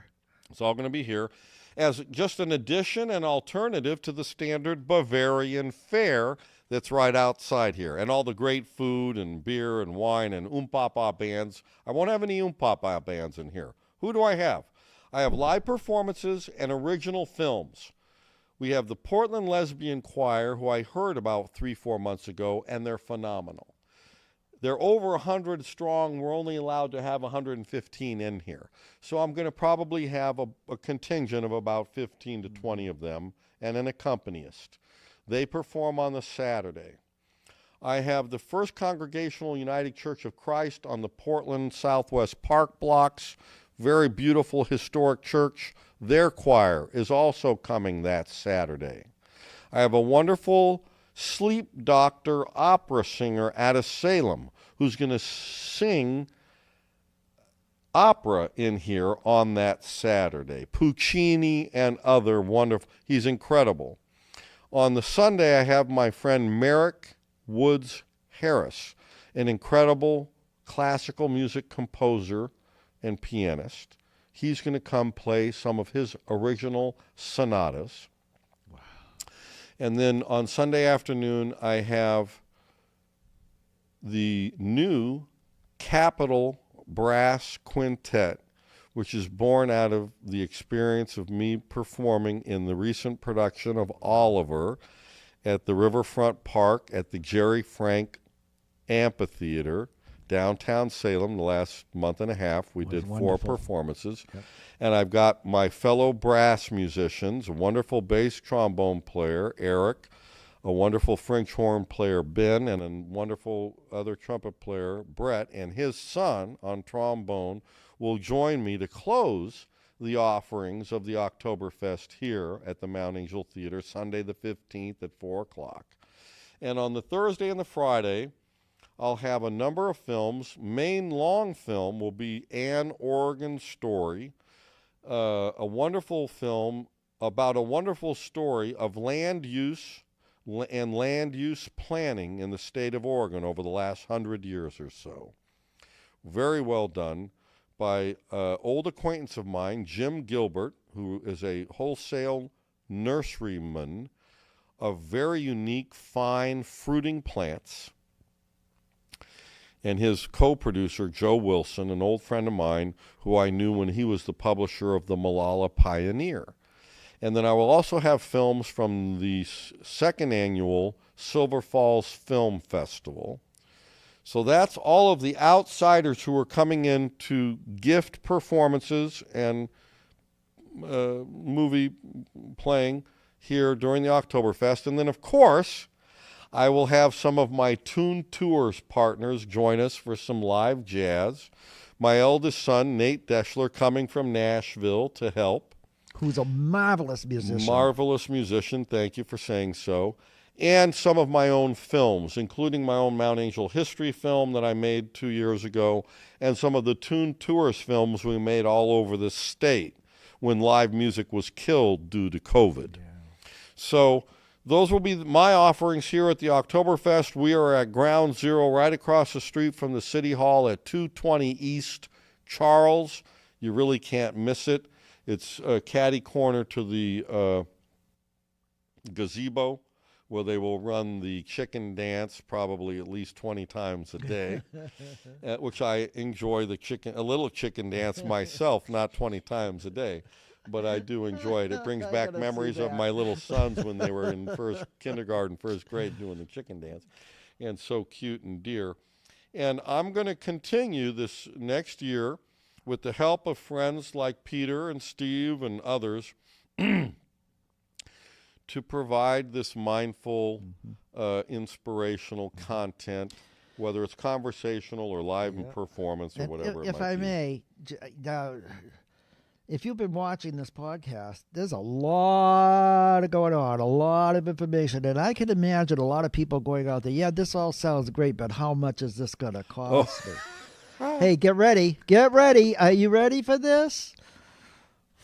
It's all going to be here as just an addition and alternative to the standard Bavarian fare that's right outside here. And all the great food and beer and wine and papa bands. I won't have any papa bands in here. Who do I have? I have live performances and original films. We have the Portland Lesbian Choir, who I heard about 3-4 months ago, and they're phenomenal. They're over 100 strong. We're only allowed to have 115 in here. So I'm going to probably have a contingent of about 15 to 20 of them and an accompanist. They perform on the Saturday. I have the First Congregational United Church of Christ on the Portland Southwest Park blocks. Very beautiful historic church. Their choir is also coming that Saturday. I have a wonderful sleep doctor opera singer out of Salem who's going to sing opera in here on that Saturday. Puccini and other wonderful. He's incredible. On the Sunday, I have my friend Merrick Woods Harris, an incredible classical music composer and pianist. He's going to come play some of his original sonatas. Wow. And then on Sunday afternoon, I have the new Capitol Brass Quintet, which is born out of the experience of me performing in the recent production of Oliver at the Riverfront Park at the Jerry Frank Amphitheater, downtown Salem. The last month and a half, we did wonderful. 4 performances. Yep. And I've got my fellow brass musicians, a wonderful bass trombone player, Eric, a wonderful French horn player, Ben, and a wonderful other trumpet player, Brett, and his son on trombone will join me to close the offerings of the Oktoberfest here at the Mount Angel Theater, Sunday the 15th at 4 o'clock. And on the Thursday and the Friday, I'll have a number of films. Main long film will be Anne Oregon Story, a wonderful film about a wonderful story of land use and land use planning in the state of Oregon over the last 100 years or so. Very well done by an old acquaintance of mine, Jim Gilbert, who is a wholesale nurseryman of very unique, fine fruiting plants, and his co-producer, Joe Wilson, an old friend of mine who I knew when he was the publisher of the Malala Pioneer. And then I will also have films from the second annual Silver Falls Film Festival. So that's all of the outsiders who are coming in to gift performances and movie playing here during the Oktoberfest. And then, of course, I will have some of my Tune Tours partners join us for some live jazz. My eldest son, Nate Deschler, coming from Nashville to help. Who's a marvelous musician. Marvelous musician, thank you for saying so. And some of my own films, including my own Mount Angel history film that I made 2 years ago, and some of the Tune Tours films we made all over the state when live music was killed due to COVID. Yeah. So those will be my offerings here at the Oktoberfest. We are at Ground Zero, right across the street from the City Hall at 220 East Charles. You really can't miss it. It's catty corner to the gazebo, where they will run the chicken dance probably at least 20 times a day, which I enjoy a little chicken dance myself, not 20 times a day, but I do enjoy it. It brings back memories of my little sons when they were in kindergarten, first grade, doing the chicken dance, and so cute and dear. And I'm going to continue this next year with the help of friends like Peter and Steve and others to provide this mindful, inspirational content, whether it's conversational or live in performance or whatever it might be. If I may, if you've been watching this podcast, there's a lot going on, a lot of information, and I can imagine a lot of people going out there, yeah, this all sounds great, but how much is this going to cost me? Hey, get ready. Get ready. Are you ready for this?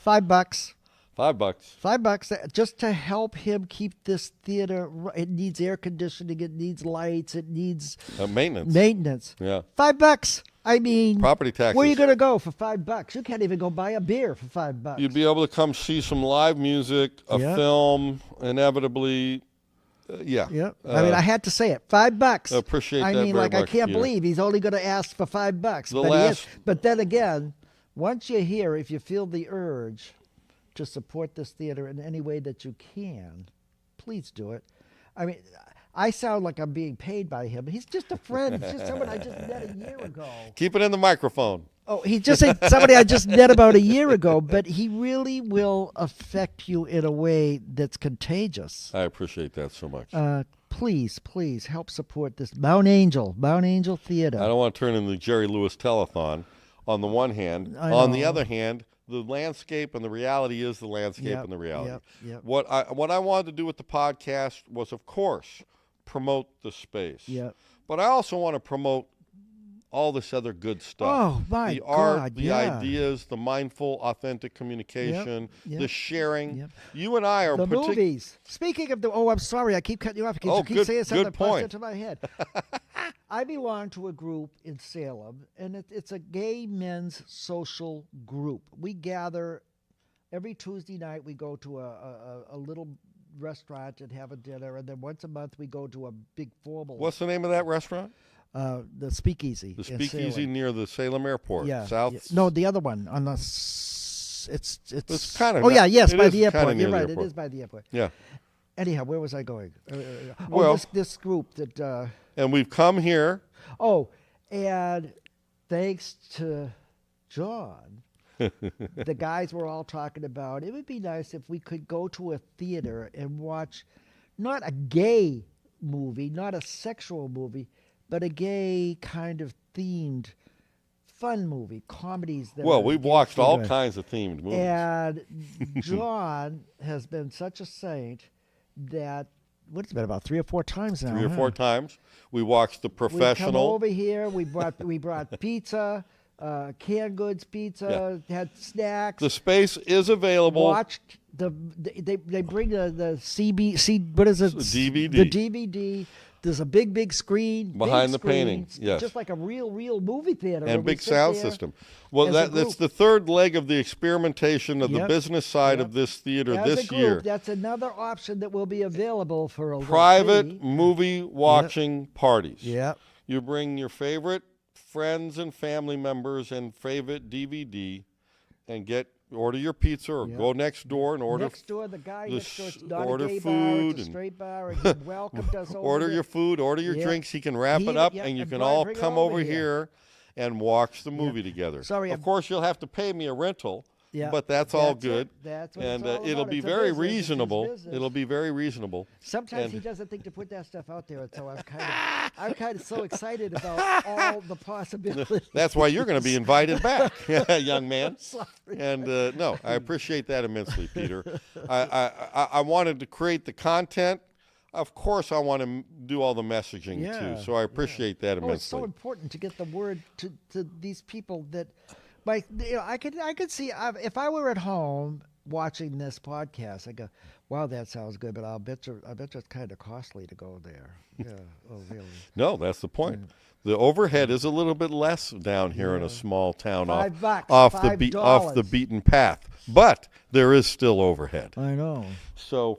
$5. $5. $5 just to help him keep this theater. It needs air conditioning. It needs lights. It needs maintenance. Yeah. $5. I mean, property taxes. Where are you going to go for $5? You can't even go buy a beer for $5. You'd be able to come see some live music, a film, inevitably. Yeah. I mean, I had to say it. $5. Appreciate that very much. I mean, I can't believe he's only going to ask for $5. But then again, once you're here, if you feel the urge to support this theater in any way that you can, please do it. I mean, I sound like I'm being paid by him. He's just a friend. He's just someone I just met a year ago. Keep it in the microphone. Oh, he's just somebody I just met about a year ago, but he really will affect you in a way that's contagious. I appreciate that so much. Please help support this Mount Angel Theater. I don't want to turn into the Jerry Lewis telethon on the one hand. On the other hand, the landscape and the reality is the landscape and the reality. Yep. What I wanted to do with the podcast was, of course, promote the space. Yep. But I also want to promote all this other good stuff. Oh, my the God, art, the ideas, the mindful, authentic communication, the sharing. Yep. You and I are the movies. Speaking of I'm sorry, I keep cutting you off because you keep saying something that pops into my head. I belong to a group in Salem, and it's a gay men's social group. We gather every Tuesday night. We go to a little restaurant and have a dinner, and then once a month we go to a big formal. What's the name of that restaurant? The Speakeasy. The Speakeasy near the Salem Airport. Yeah. South. No, the other one on the. It's kind of. Oh yeah, yes, by the airport. You're right. It is by the airport. Yeah. Anyhow, where was I going? Well, this group that. And we've come here. Oh, and thanks to John, the guys were all talking about it would be nice if we could go to a theater and watch not a gay movie, not a sexual movie, but a gay kind of themed fun movie, comedies. We've watched all kinds of themed movies. And John has been such a saint that, what's it been, about 3 or 4 times now? 3 or 4 times. We watched The Professional. We come over here. We brought pizza, canned goods pizza, had snacks. The space is available. Watched they bring the CBC, what is it? DVD. The DVD. There's a big screen behind the screen, painting. Yes, just like a real movie theater. and big sound system. Well, as a that's group. the third leg of the experimentation of the Yep. business side Yep. of this theater As this a group, year. that's another option that will be available for a Private little fee. movie watching parties. Yeah. You bring your favorite friends and family members and favorite DVD, and order your pizza, or go next door and order. Next door, the guy next door, it's not order a gay bar, food it's a and- straight bar, and he welcomed us over Order there. your food, order your Yeah. drinks. He can wrap He- it up, yeah, and you and can bring- all bring it come over over here. here and watch the movie together. Sorry, of course, you'll have to pay me a rental, Yeah. but that's all That's it. good. That's what And it's all it'll about. be It's a very business. It's his reasonable. business. It'll be very reasonable. Sometimes and- he doesn't think to put that stuff out there, and so I'm kind of so excited about all the possibilities. That's why you're going to be invited back, young man. Sorry. And no, I appreciate that immensely, Peter. I wanted to create the content. Of course, I want to do all the messaging too. So I appreciate that Oh, it's so immensely. important to get the word to these people that, like, I could see if I were at home watching this podcast, I go, wow, that sounds good, but I bet you it's kind of costly to go there. Yeah. Oh, really? No, that's the point. The overhead is a little bit less down here in a small town $5, off $5. the beaten path, but there is still overhead. I know. So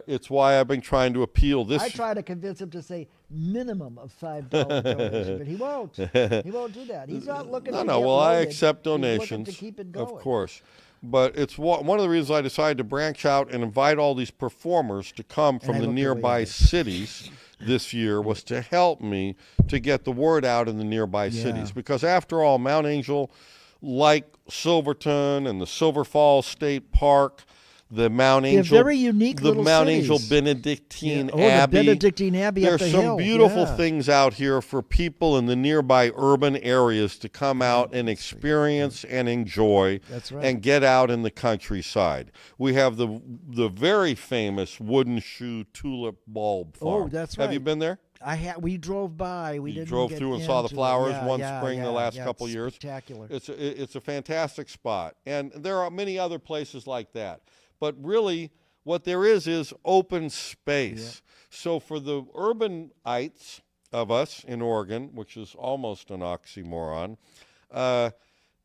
it's why I've been trying to appeal this. I try to convince him to say minimum of $5 donation, but he won't. He won't do that. He's not looking. to No. get Well, I loaded. accept He's looking donations, to keep it going. of course. But it's one of the reasons I decided to branch out and invite all these performers to come from I the looked away nearby at it. cities this year, was to help me to get the word out in the nearby cities. Because after all, Mount Angel, like Silverton and the Silver Falls State Park, the Mount Angel, very unique the little Mount cities. Angel Benedictine Yeah. Oh, the Abbey. Benedictine Abbey up There's the some hill. beautiful Yeah. things out here for people in the nearby urban areas to come out and experience and enjoy. That's right. And get out in the countryside. We have the very famous wooden shoe tulip bulb farm. Oh, that's Have you right. been there? We drove by. We You didn't drove get through and saw the into it. flowers Yeah, one yeah, spring yeah, the last yeah, couple it's years. Spectacular. It's a fantastic spot, and there are many other places like that. But really, what there is open space. So for the urbanites of us in Oregon, which is almost an oxymoron,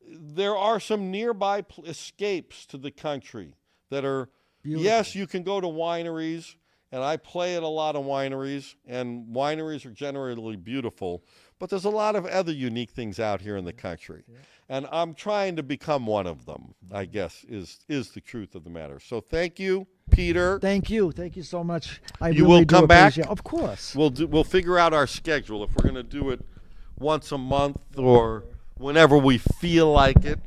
there are some nearby escapes to the country that are. Beautiful. Yes, you can go to wineries. And I play at a lot of wineries, and wineries are generally beautiful, but there's a lot of other unique things out here in the country. And I'm trying to become one of them, I guess, is the truth of the matter. So thank you, Peter. Thank you so much. I You really will do come back? appreciate- Of course. We'll figure out our schedule if we're going to do it once a month or whenever we feel like it.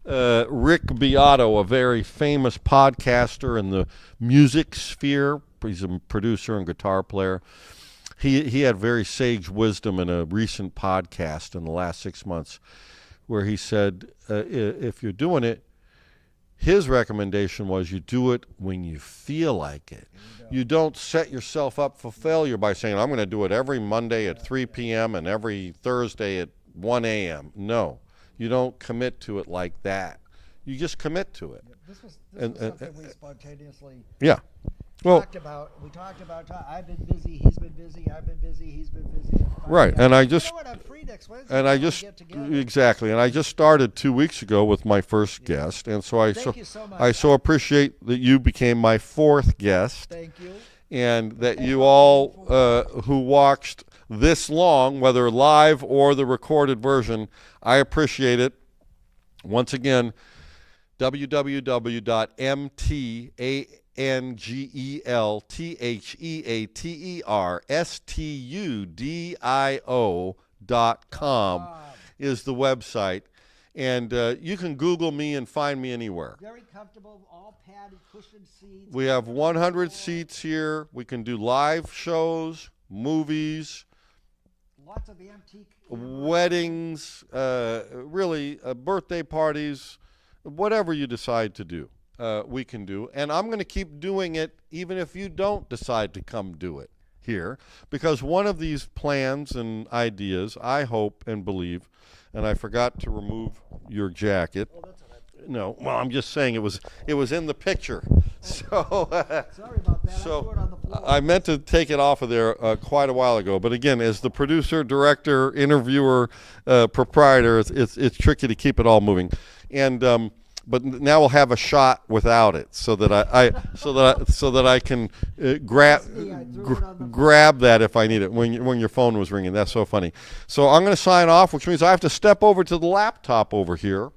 Rick Beato, a very famous podcaster in the music sphere, he's a producer and guitar player. He had very sage wisdom in a recent podcast in the last 6 months where he said, if you're doing it, his recommendation was you do it when you feel like it. You don't set yourself up for failure by saying, I'm going to do it every Monday at 3 p.m. and every Thursday at 1 a.m. No, you don't commit to it like that. You just commit to it. This was And- something we spontaneously Yeah. Well, talked about. We talked about. I've been busy. He's been busy. I've been busy. He's been busy. And right. finally, And I you just know what? I'm free next Wednesday. And I We'll just get together. exactly, and I just started 2 weeks ago with my first guest, and so Thank you so much. I so appreciate that you became my fourth guest, Thank you. and that you all who watched this long, whether live or the recorded version, I appreciate it. Once again, www.mtangetheaterstudio.com is the website, and you can Google me and find me anywhere. Very comfortable, all padded, cushioned seats. We have 100 seats here. We can do live shows, movies, Lots of antique. weddings, really birthday parties, whatever you decide to do, we can do. And I'm going to keep doing it even if you don't decide to come do it here, because one of these plans and ideas, I hope and believe, and I forgot to remove your jacket. No, well, I'm just saying it was in the picture. So, Sorry about that. I so threw it on the floor. I meant to take it off of there quite a while ago. But again, as the producer, director, interviewer, proprietor, it's tricky to keep it all moving. And but now we'll have a shot without it, so that I can grab that if I need it when your phone was ringing. That's so funny. So I'm going to sign off, which means I have to step over to the laptop over here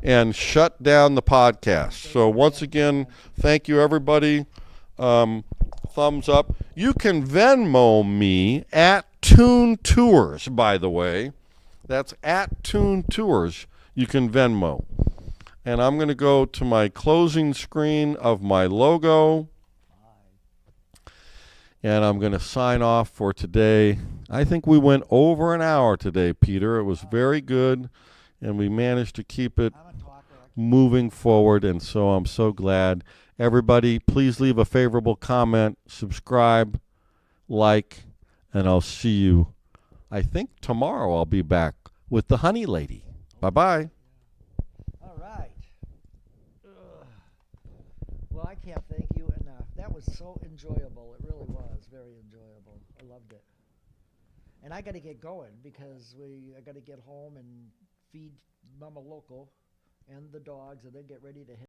and shut down the podcast. So once again, thank you everybody. Thumbs up. You can Venmo me at Toon Tours, by the way. That's at Toon Tours. You can Venmo. And I'm going to go to my closing screen of my logo. And I'm going to sign off for today. I think we went over an hour today, Peter. It was very good. And we managed to keep it moving forward. And so I'm so glad. Everybody, please leave a favorable comment, subscribe, like, and I'll see you. I think tomorrow I'll be back with the Honey Lady. Bye-bye. All right. Well, I can't thank you enough. That was so enjoyable. It really was very enjoyable. I loved it. And I got to get going because I got to get home and feed Mama Local and the dogs and then get ready to head